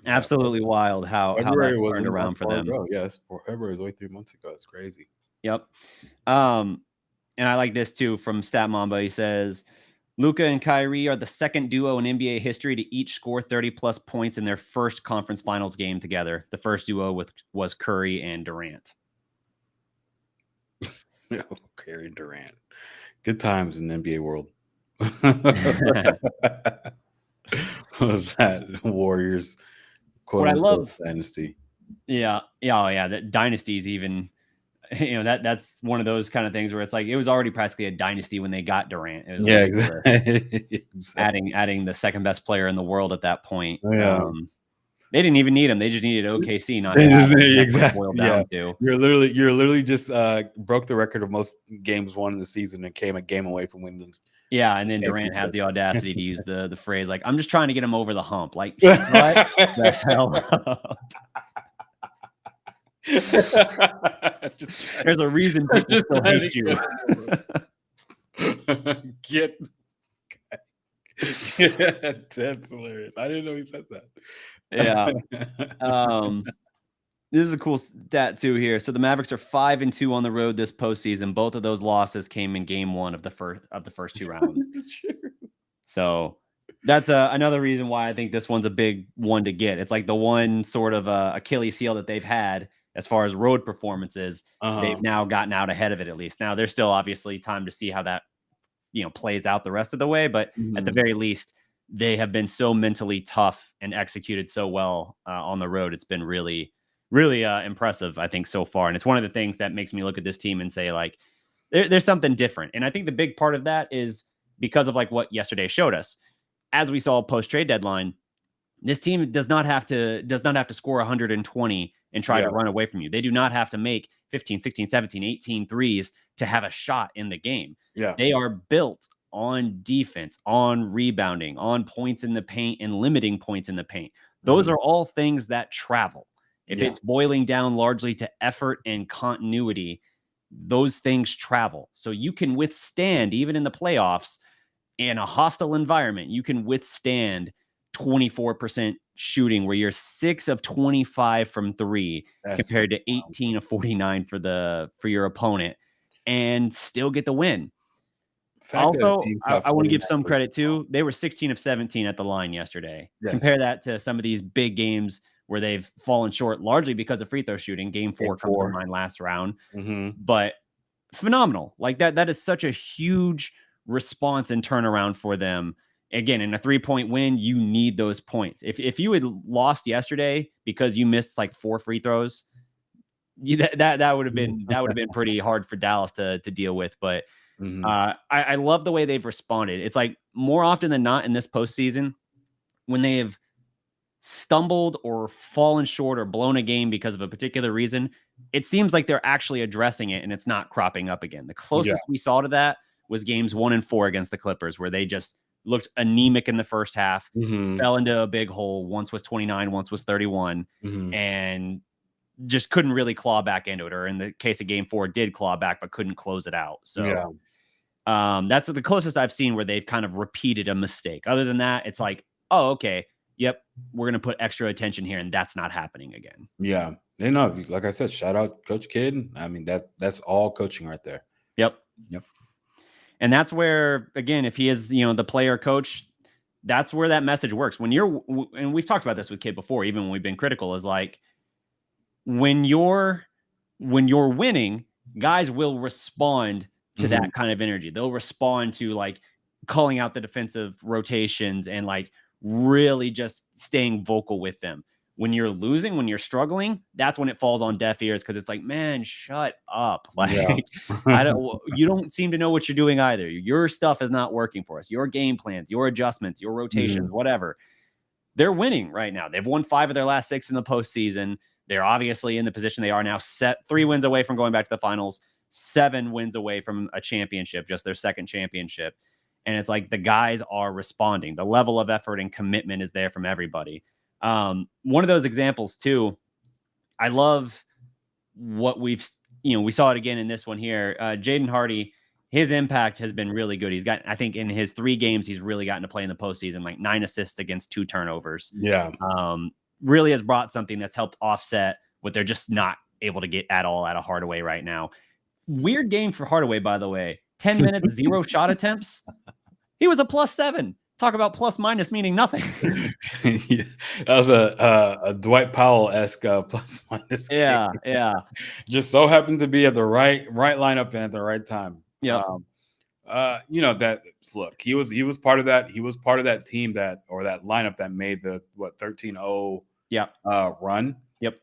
Absolutely wild how that turned around for them. Yes, February was only 3 months ago. It's crazy. Yep. And I like this too from Stat Mamba. He says Luka and Kyrie are the second duo in NBA history to each score 30+ points in their first conference finals game together. The first duo was Curry and Durant. Curry and Durant. Good times in the NBA world. Was that Warriors? What I love dynasty. Yeah. That dynasties even, that's one of those kind of things where it's like it was already practically a dynasty when they got Durant. It was exactly. Adding the second best player in the world at that point. Yeah. They didn't even need him. They just needed OKC. Not exactly. You're literally just broke the record of most games won in the season and came a game away from winning. Yeah, and then Durant has the audacity to use the phrase like, "I'm just trying to get him over the hump." Like, shut the hell up. There's a reason people still hate you. Yeah, that's hilarious. I didn't know he said that. Yeah. This is a cool stat too here. So the Mavericks are 5-2 on the road this postseason. Both of those losses came in game one of the first two rounds. This is true. So that's another reason why I think this one's a big one to get. It's like the one sort of Achilles heel that they've had as far as road performances. They've now gotten out ahead of it at least. Now there's still obviously time to see how that plays out the rest of the way, but at the very least, they have been so mentally tough and executed so well on the road. It's been really, really impressive, I think, so far. And it's one of the things that makes me look at this team and say, like, there's something different. And I think the big part of that is because of like what yesterday showed us. As we saw post trade deadline, this team does not have to score 120 and try to run away from you. They do not have to make 15, 16, 17, 18 threes to have a shot in the game. Yeah. They are built on defense, on rebounding, on points in the paint and limiting points in the paint. Those are all things that travel. If it's boiling down largely to effort and continuity, those things travel. So you can withstand, even in the playoffs, in a hostile environment, you can withstand 24% shooting where you're 6 of 25 from three compared to 18 of 49 for your opponent and still get the win. Also, I want to give some credit too. They were 16 of 17 at the line yesterday. Yes. Compare that to some of these big games where they've fallen short largely because of free throw shooting. Game 4 comes to mind last round. But phenomenal. Like that is such a huge response and turnaround for them. Again, in a 3-point win, you need those points. If you had lost yesterday because you missed like 4 free throws, that would have been pretty hard for Dallas to deal with. But I love the way they've responded. It's like more often than not in this postseason, when they have stumbled or fallen short or blown a game because of a particular reason, it seems like they're actually addressing it and it's not cropping up again. The closest we saw to that was games 1 and 4 against the Clippers, where they just looked anemic in the first half, fell into a big hole. Once was 29, once was 31, and just couldn't really claw back into it. Or in the case of game 4, did claw back, but couldn't close it out. So that's the closest I've seen where they've kind of repeated a mistake. Other than that, it's like, oh, okay, yep, we're going to put extra attention here, and that's not happening again. Yeah. They know, like I said, shout out Coach Kidd. I mean, that's all coaching right there. Yep. And that's where, again, if he is, the player coach, that's where that message works. And we've talked about this with Kidd before, even when we've been critical, is like when you're winning, guys will respond to that kind of energy. They'll respond to like calling out the defensive rotations and like really just staying vocal with them. When you're losing, when you're struggling, that's when it falls on deaf ears, because it's like, man, shut up. Like, you don't seem to know what you're doing either. Your stuff is not working for us. Your game plans, your adjustments, your rotations, whatever. They're winning right now. They've won 5 of their last 6 in the postseason. They're obviously in the position they are now, set 3 wins away from going back to the finals, 7 wins away from a championship, just their second championship. And it's like the guys are responding. The level of effort and commitment is there from everybody. One of those examples too, I love what we saw it again in this one here. Jaden Hardy, his impact has been really good. He's got, I think in his 3 games, he's really gotten to play in the postseason, like 9 assists against 2 turnovers. Yeah. Really has brought something that's helped offset what they're just not able to get at all out of Hardaway right now. Weird game for Hardaway, by the way. 10 minutes, 0 shot attempts. He was a +7. Talk about plus minus meaning nothing. That was a Dwight Powell-esque plus minus. Yeah. Just so happened to be at the right lineup and at the right time. Yeah. Look, he was part of that. He was part of that team that lineup that made the 13-0 run. Yep.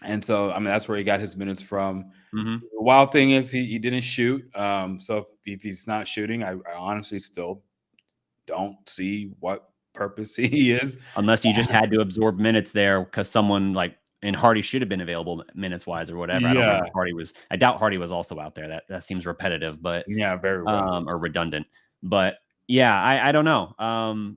And so I mean that's where he got his minutes from. The wild thing is he didn't shoot. So if he's not shooting, I honestly still don't see what purpose he is, unless you just had to absorb minutes there because someone like, and Hardy should have been available minutes wise or whatever. I don't know if Hardy was. I doubt Hardy was also out there. That seems repetitive, but very well. Or redundant. But I don't know.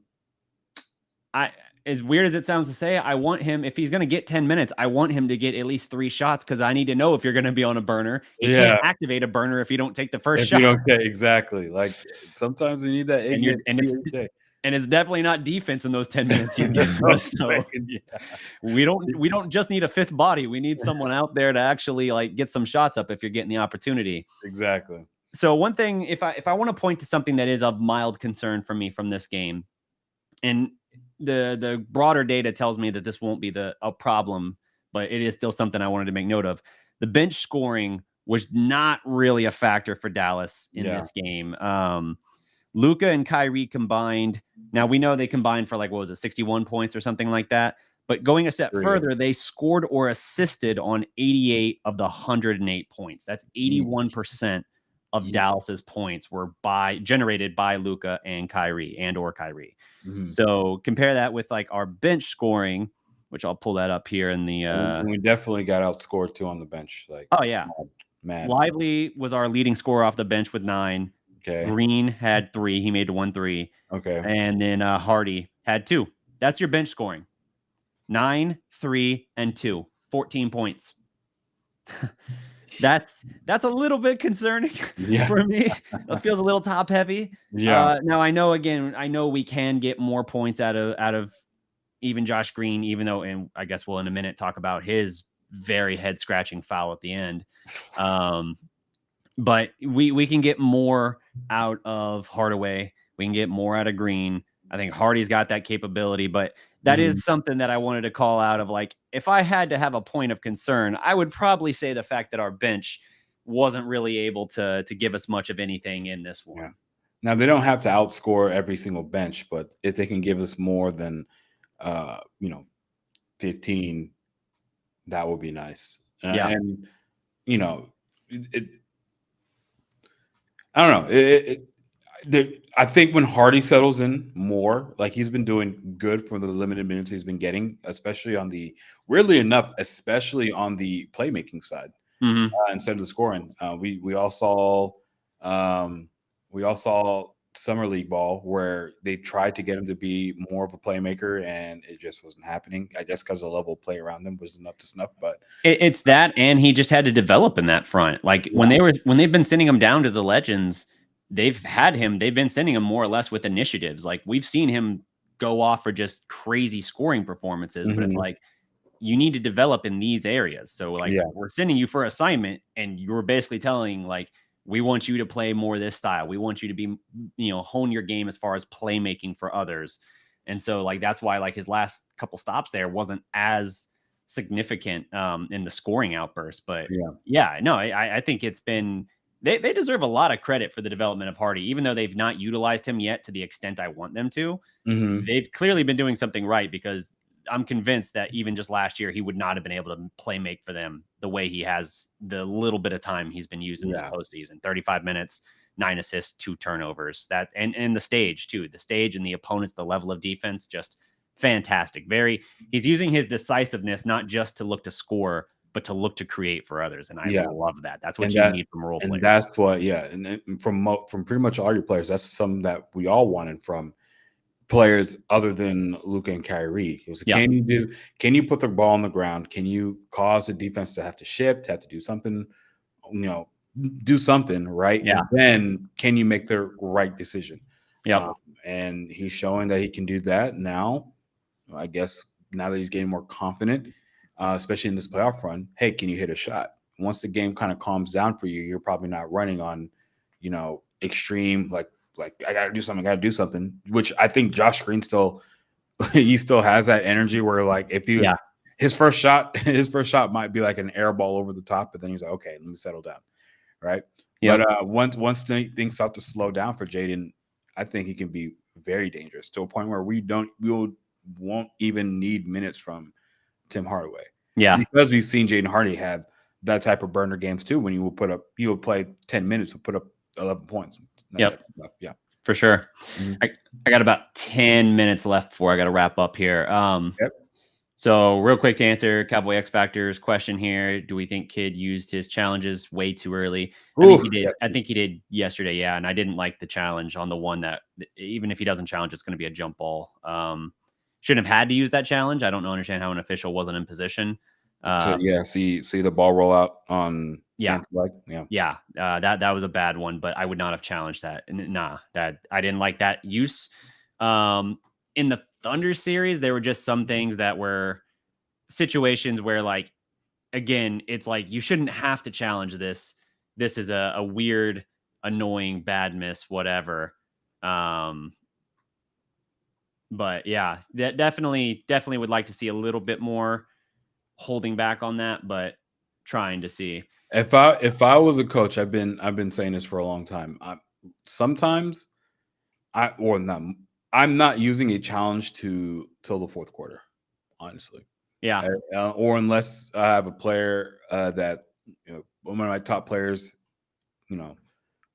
As weird as it sounds to say, I want him, if he's going to get 10 minutes, I want him to get at least 3 shots, because I need to know if you're going to be on a burner. You can't activate a burner if you don't take the first shot. Exactly. Like sometimes you need that. and it's definitely not defense in those 10 minutes you give us. So we don't just need a fifth body. We need someone out there to actually like get some shots up if you're getting the opportunity. Exactly. So one thing, if I want to point to something that is of mild concern for me from this game, and the broader data tells me that this won't be a problem, but it is still something I wanted to make note of. The bench scoring was not really a factor for Dallas in this game. Luka and Kyrie combined. Now we know they combined for like, what was it, 61 points or something like that. But going a step further, they scored or assisted on 88 of the 108 points. That's 81% of Dallas's points were generated by Luka and Kyrie or Kyrie. So compare that with like our bench scoring, which I'll pull that up here in the. We definitely got outscored too on the bench. Like, oh yeah, mad. Lively was our leading scorer off the bench with 9. Okay. Green had 3. He made 1-3. Okay. And then Hardy had 2. That's your bench scoring. 9, 3, and 2. 14 points. That's a little bit concerning for me. It feels a little top heavy. Yeah. Now I know we can get more points out of even Josh Green, even though, and I guess we'll in a minute talk about his very head scratching foul at the end. But we can get more out of Hardaway. We can get more out of Green. I think Hardy's got that capability, but that is something that I wanted to call out of, like, if I had to have a point of concern, I would probably say the fact that our bench wasn't really able to give us much of anything in this one. Yeah. Now, they don't have to outscore every single bench, but if they can give us more than, 15, that would be nice. And, I don't know. I think when Hardy settles in more, like he's been doing good for the limited minutes he's been getting, especially on the playmaking side, instead of the scoring. We all saw summer league ball where they tried to get him to be more of a playmaker, and it just wasn't happening. I guess because the level of play around him wasn't up to snuff. But it's that, and he just had to develop in that front. Like when they've been sending him down to the Legends, they've been sending him more or less with initiatives. Like we've seen him go off for just crazy scoring performances, but it's like, you need to develop in these areas. So like we're sending you for assignment, and you're basically telling like, we want you to play more this style. We want you to be, hone your game as far as playmaking for others. And so like, that's why like his last couple stops there wasn't as significant in the scoring outburst. But I think it's been, they deserve a lot of credit for the development of Hardy, even though they've not utilized him yet to the extent I want them to. They've clearly been doing something right, because I'm convinced that even just last year, he would not have been able to play make for them the way he has the little bit of time he's been using this postseason. 35 minutes, 9 assists, 2 turnovers. That and the stage too. The stage and the opponents, the level of defense, just fantastic. He's using his decisiveness not just to look to score, but to look to create for others. And I love that. That's what you need from role players. And that's what, and from pretty much all your players, that's something that we all wanted from players other than Luka and Kyrie. It was, can you put the ball on the ground? Can you cause the defense to have to shift, have to do something, do something, right? Yeah. And then can you make the right decision? Yeah. And he's showing that he can do that now. I guess now that he's getting more confident, especially in this playoff run, hey, can you hit a shot? Once the game kind of calms down for you, you're probably not running on, extreme, like I got to do something, which I think Josh Green still has that energy where like, his first shot might be like an air ball over the top, but then he's like, okay, let me settle down. Right. Yeah. But once things start to slow down for Jaden, I think he can be very dangerous to a point where we won't even need minutes from Tim Hardaway. Yeah. Because we've seen Jaden Hardy have that type of burner games too. When you would play 10 minutes, would put up 11 points. Yeah, for sure. I got about 10 minutes left before I got to wrap up here. So real quick to answer Cowboy X Factor's question here. Do we think Kid used his challenges way too early? I think he did. I think he did yesterday. Yeah. And I didn't like the challenge on the one that even if he doesn't challenge, it's going to be a jump ball. Shouldn't have had to use that challenge. I don't understand how an official wasn't in position. See the ball roll out on that was a bad one, but I would not have challenged that. That I didn't like that use. In the Thunder series, there were just some things that were situations where, like, again, it's like you shouldn't have to challenge this. This is a weird, annoying, bad miss, whatever. Um, but yeah, that definitely would like to see a little bit more holding back on that, but trying to see. If I was a coach, I've been saying this for a long time. Sometimes I'm not using a challenge till the fourth quarter, honestly. Yeah, Or unless I have a player that one of my top players, you know,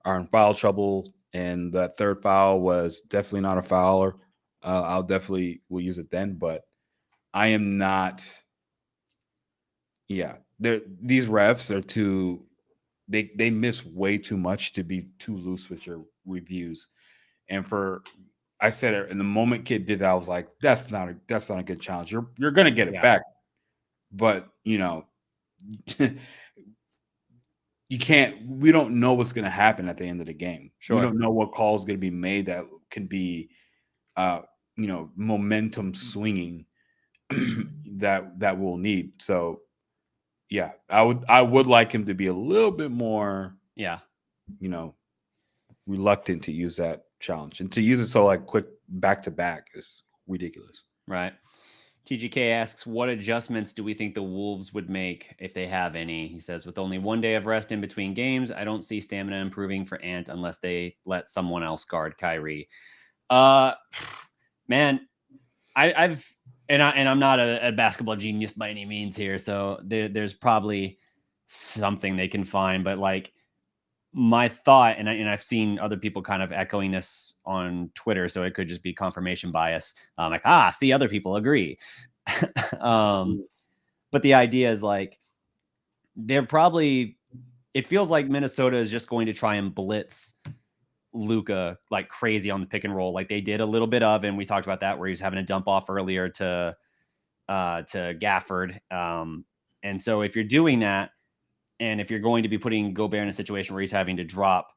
are in foul trouble, and that third foul was definitely not a foul, or I'll definitely will use it then. But I am not. Yeah, these refs are too. They miss way too much to be too loose with your reviews. And I said it, and the moment kid did that, I was like, that's not a good challenge. You're gonna get it yeah, back, but you can't. We don't know what's gonna happen at the end of the game. We sure. don't know what call is gonna be made that can be, momentum swinging that we'll need. So yeah, I would like him to be a little bit more, Yeah, you know, reluctant to use that challenge, and to use it so like quick back to back is ridiculous. right. TGK asks, what adjustments do we think the Wolves would make if they have any? He says, with only 1 day of rest in between games, I don't see stamina improving for Ant unless they let someone else guard Kyrie. Uh, man, I've and I'm not a basketball genius by any means here, so there's probably something they can find, but like my thought, and I've seen other people kind of echoing this on Twitter, so it could just be confirmation bias. Like, see, other people agree. um, but the idea is like they're probably. It feels like Minnesota is just going to try and blitz Luka like crazy on the pick and roll, like they did a little bit of, and we talked about that where he was having a dump off earlier to Gafford. And so if you're doing that, and if you're going to be putting Gobert in a situation where he's having to drop,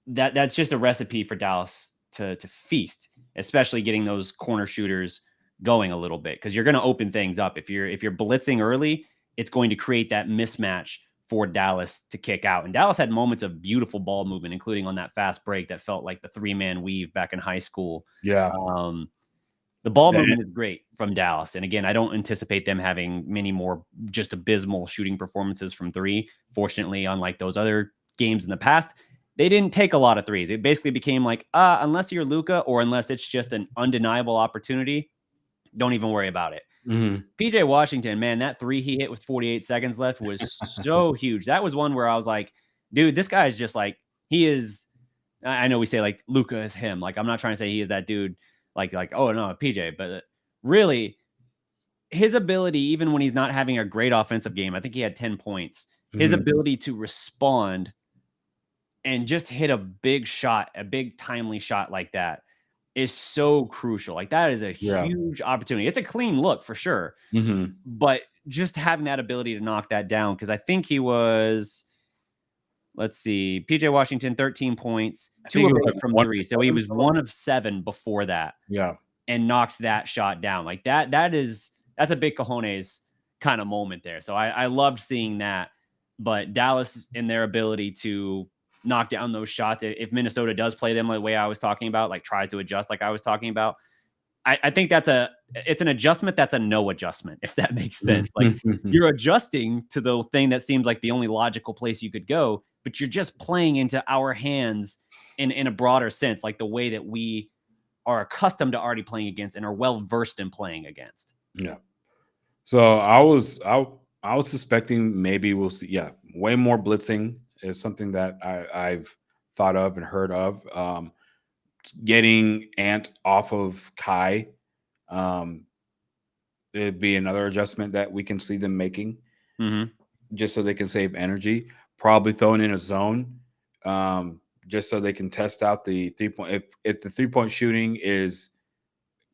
that's just a recipe for Dallas to feast, especially getting those corner shooters going a little bit, because you're going to open things up. If you're blitzing early, it's going to create that mismatch for Dallas to kick out. And Dallas had moments of beautiful ball movement, including on that fast break that felt like the 3-man weave back in high school. Yeah. The ball movement is great from Dallas. And again, I don't anticipate them having many more just abysmal shooting performances from three. Fortunately, unlike those other games in the past, they didn't take a lot of threes. It basically became like, unless you're Luka or unless it's just an undeniable opportunity, don't even worry about it. Mm-hmm. PJ Washington, man, that three he hit with 48 seconds left was so huge. That was one where I was like, dude, this guy is just like, he is. I know we say like Luka is him. Like, I'm not trying to say he is that dude. Like, oh no, PJ, but really, his ability, even when he's not having a great offensive game, I think he had 10 points. His ability to respond and just hit a big shot, a big timely shot like that is so crucial. Like, that is a huge opportunity. It's a clean look for sure. Mm-hmm. But just having that ability to knock that down, because I think he was, let's see, PJ Washington, 13 points, 2 of 8 from 3. So he was 1 of 7 before that. Yeah. And knocks that shot down. Like that's a big cojones kind of moment there. So I loved seeing that. But Dallas in their ability to knock down those shots, if Minnesota does play them the way I was talking about, like tries to adjust like I was talking about, I think it's an adjustment that's a no adjustment, if that makes sense. Like, you're adjusting to the thing that seems like the only logical place you could go, but you're just playing into our hands in a broader sense, like the way that we are accustomed to already playing against and are well versed in playing against. Yeah. So I was suspecting maybe we'll see. Yeah, way more blitzing is something that I've thought of and heard of. Getting Ant off of Kai, it'd be another adjustment that we can see them making, just so they can save energy. Probably throwing in a zone, just so they can test out the 3-point. If the 3-point shooting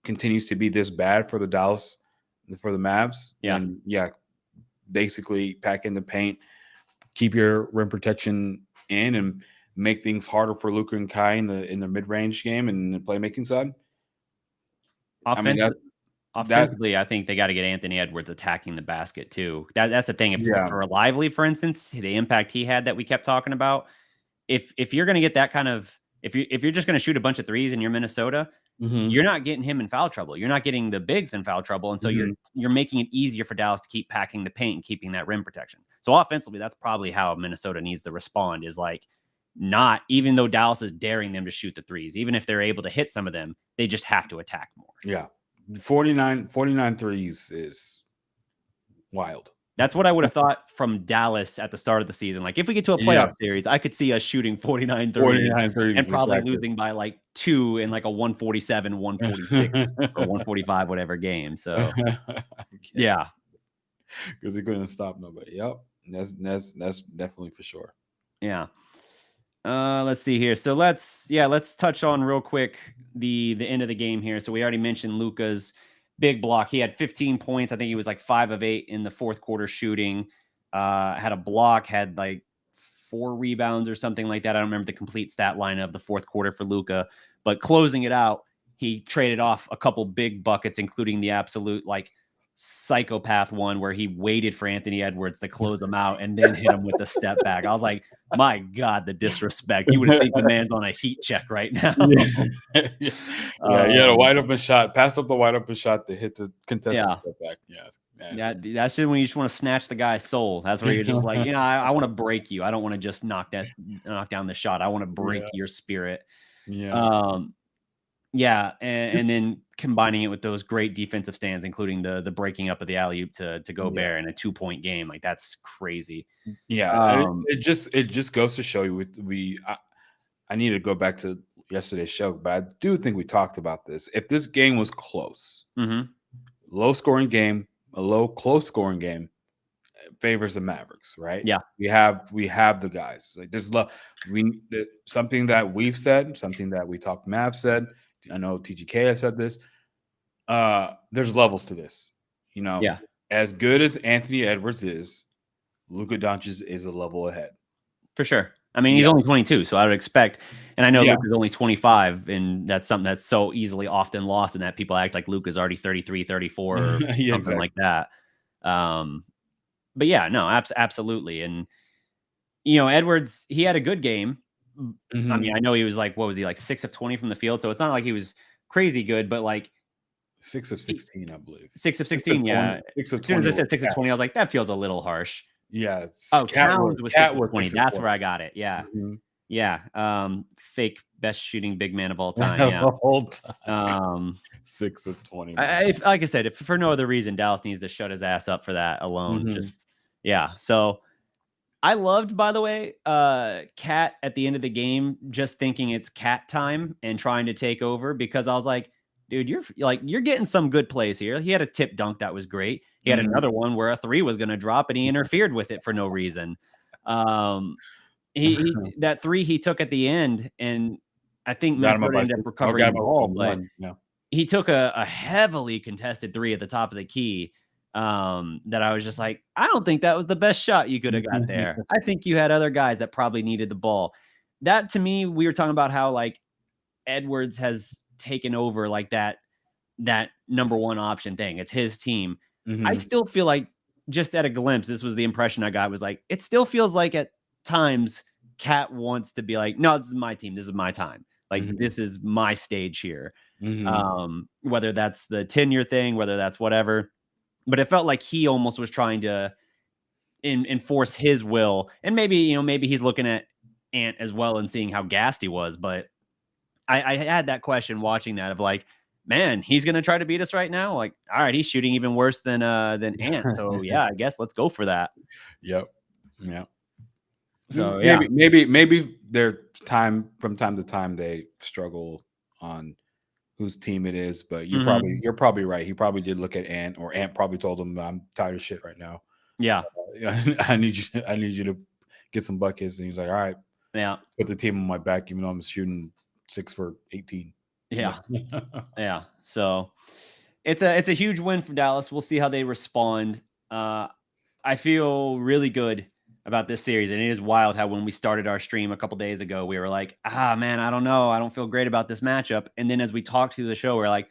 continues to be this bad for the Mavs, and basically pack in the paint, keep your rim protection in, and make things harder for Luka and Kai in the mid range game and the playmaking side. I mean Offensively, I think they got to get Anthony Edwards attacking the basket too. That's the thing. If yeah. for Lively, for instance, the impact he had that we kept talking about, if you're going to get that kind of if you're just going to shoot a bunch of threes and you're Minnesota, Mm-hmm. you're not getting him in foul trouble. You're not getting the bigs in foul trouble, and so you're making it easier for Dallas to keep packing the paint and keeping that rim protection. So offensively, that's probably how Minnesota needs to respond. Is like not even though Dallas is daring them to shoot the threes, even if they're able to hit some of them, they just have to attack more. Yeah. 49 threes is wild. That's what I would have thought from Dallas at the start of the season. Like, if we get to a playoff series, I could see us shooting 49 threes and probably losing by like 2 in like a 147, 146 or 145, whatever game. So, yeah. Because he couldn't stop nobody. Yep. That's definitely for sure. Yeah. Let's see here. So let's touch on real quick the end of the game here. So we already mentioned Luka's big block. He had 15 points. I think he was like 5 of 8 in the fourth quarter shooting. Had a block, had like 4 rebounds or something like that. I don't remember the complete stat line of the fourth quarter for Luka, but closing it out, he traded off a couple big buckets, including the absolute like psychopath one where he waited for Anthony Edwards to close him out and then hit him with the step back. I was like, my God, the disrespect. You would think the man's on a heat check right now. Yeah, he had a wide open shot, pass up the wide open shot to hit the contested step back. Yes. That's when you just want to snatch the guy's soul. That's where you're just like, I want to break you. I don't want to just knock down the shot. I want to break your spirit. Yeah. And then combining it with those great defensive stands, including the breaking up of the alley-oop to Gobert in a 2-point game. Like, that's crazy. Yeah. It just goes to show you I need to go back to yesterday's show, but I do think we talked about this. If this game was close, low scoring game, a low close scoring game favors the Mavericks, right? Yeah. We have the guys. Like, there's something that we've said, something that we talked Mavs said. I know TGK has said this. There's levels to this. As good as Anthony Edwards is, Luka Doncic is a level ahead. For sure. I mean, he's only 22, so I would expect, and I know Luka's only 25, and that's something that's so easily often lost in that people act like Luka's already 33, 34, or something like that. But yeah, no, absolutely. And, Edwards, he had a good game. I mean, I know he was like, what was he, like 6 of 20 from the field? So it's not like he was crazy good, but like 6 of 16, I believe. 6 of 16, 6 of 20. As soon as I said 6 of 20, I was like, that feels a little harsh. Yeah. Towns was 6 of 20. That's where I got it. Yeah. Yeah. Fake best shooting big man of all time. Yeah. Whole time. 6 of 20. Like I said, if for no other reason, Dallas needs to shut his ass up for that alone. So I loved, by the way, Cat at the end of the game, just thinking it's Cat time and trying to take over, because I was like, dude, you're getting some good plays here. He had a tip dunk that was great. He had another one where a 3 was going to drop and he interfered with it for no reason. That 3 he took at the end, and I think Minnesota ended up recovering the ball, but he took a heavily contested 3 at the top of the key. That I was just like, I don't think that was the best shot you could have got there. I think you had other guys that probably needed the ball. That, to me, we were talking about how like Edwards has taken over like that number one option thing. It's his team. I still feel like, just at a glimpse, this was the impression I got, was like, it still feels like at times Cat wants to be like, no, this is my team. This is my time. Like, this is my stage here. Whether that's the tenure thing, whether that's whatever. But it felt like he almost was trying to enforce his will. And maybe he's looking at Ant as well and seeing how gassed he was. But I had that question watching that of like, man, he's going to try to beat us right now. Like, all right, he's shooting even worse than Ant. So yeah, I guess let's go for that. Yep. Yeah. So maybe their time from time to time they struggle on whose team it is, but you're probably right. He probably did look at Ant, or Ant probably told him, I'm tired of shit right now. Yeah. I need you to get some buckets. And he's like, all right. Yeah. Put the team on my back, even though I'm shooting 6 for 18. Yeah. Yeah. So it's a huge win for Dallas. We'll see how they respond. I feel really good about this series, and it is wild how when we started our stream a couple days ago, we were like, man, I don't know. I don't feel great about this matchup. And then as we talked through the show, we're like,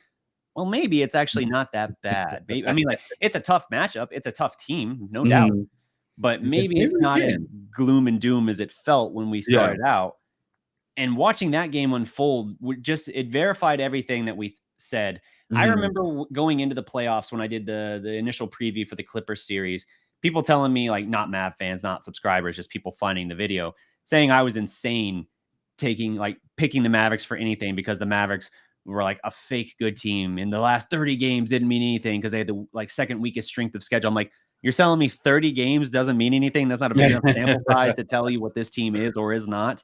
well, maybe it's actually not that bad. Maybe, I mean, like, it's a tough matchup. It's a tough team, no doubt. Mhm. But maybe Maybe it's not as again. gloom and doom as it felt when we Yeah. started out. And watching that game unfold, it verified everything that we said. I Mhm. remember going into the playoffs when I did the initial preview for the Clippers series, people telling me, like, not Mav fans, not subscribers, just people finding the video, saying I was insane picking the Mavericks for anything because the Mavericks were like a fake good team. In the last 30 games didn't mean anything because they had the second weakest strength of schedule. I'm like, you're telling me 30 games doesn't mean anything? That's not a big enough sample size to tell you what this team is or is not.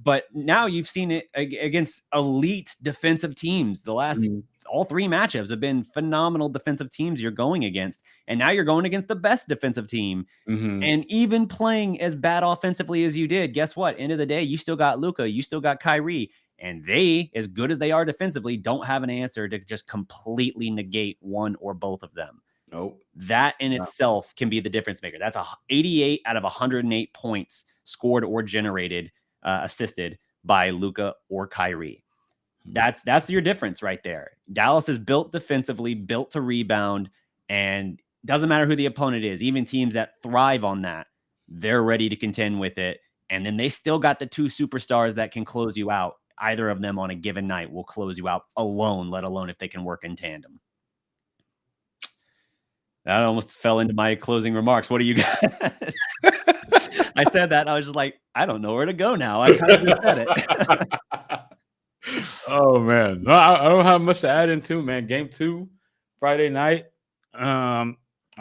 But now you've seen it against elite defensive teams. All three matchups have been phenomenal defensive teams you're going against. And now you're going against the best defensive team. Mhm. And even playing as bad offensively as you did, guess what? End of the day, you still got Luka, you still got Kyrie. And they, as good as they are defensively, don't have an answer to just completely negate one or both of them. Nope. That in itself can be the difference maker. That's 88 out of 108 points scored or generated, assisted by Luka or Kyrie. That's your difference right there. Dallas is built defensively, built to rebound, and doesn't matter who the opponent is. Even teams that thrive on that, they're ready to contend with it. And then they still got the two superstars that can close you out. Either of them on a given night will close you out alone, let alone if they can work in tandem. That almost fell into my closing remarks. What do you got? I said that. I was just like, I don't know where to go now. I kind of just said it. Oh man, no, I don't have much to add into, man. Game 2, Friday night. I'm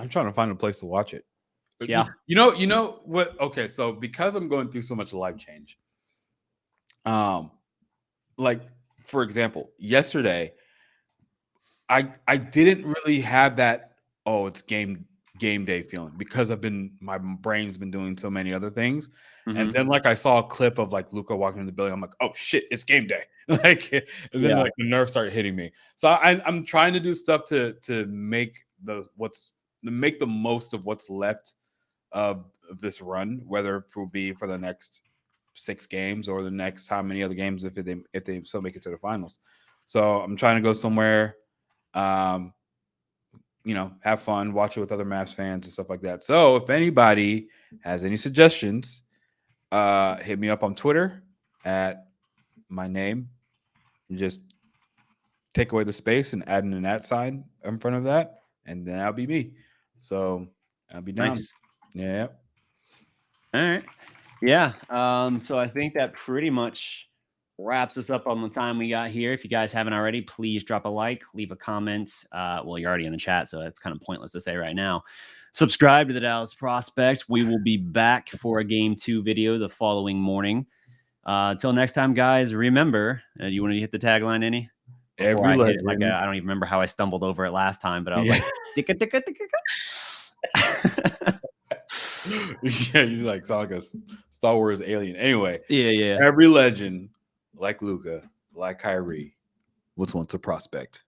trying to find a place to watch it. Yeah. You know what? Okay, so because I'm going through so much life change, like for example, yesterday, I didn't really have that. Oh, it's game day feeling because my brain's been doing so many other things. And then like I saw a clip of like Luka walking in the building. I'm like, oh shit, it's game day. Like, and then like the nerves started hitting me. So I'm trying to do stuff to make the most of what's left of this run, whether it will be for the next 6 games or the next how many other games if they still make it to the finals. So I'm trying to go somewhere, have fun, watch it with other Mavs fans and stuff like that. So if anybody has any suggestions, hit me up on Twitter at my name. Just take away the space and add an @ sign in front of that, and then that'll be me. So I'll be down. Nice. Yeah. All right. Yeah. So I think that pretty much wraps us up on the time we got here. If you guys haven't already, please drop a like, leave a comment. Well, you're already in the chat, so it's kind of pointless to say right now. Subscribe to the Dallas Prospect. We will be back for a Game 2 video the following morning. Until next time, guys, remember, you want to hit the tagline, any? Every legend. I don't even remember how I stumbled over it last time, but I was like, ticka, ticka, ticka. Yeah, you like saw like a Star Wars alien. Anyway, yeah. Every legend, like Luka, like Kyrie, was once a prospect.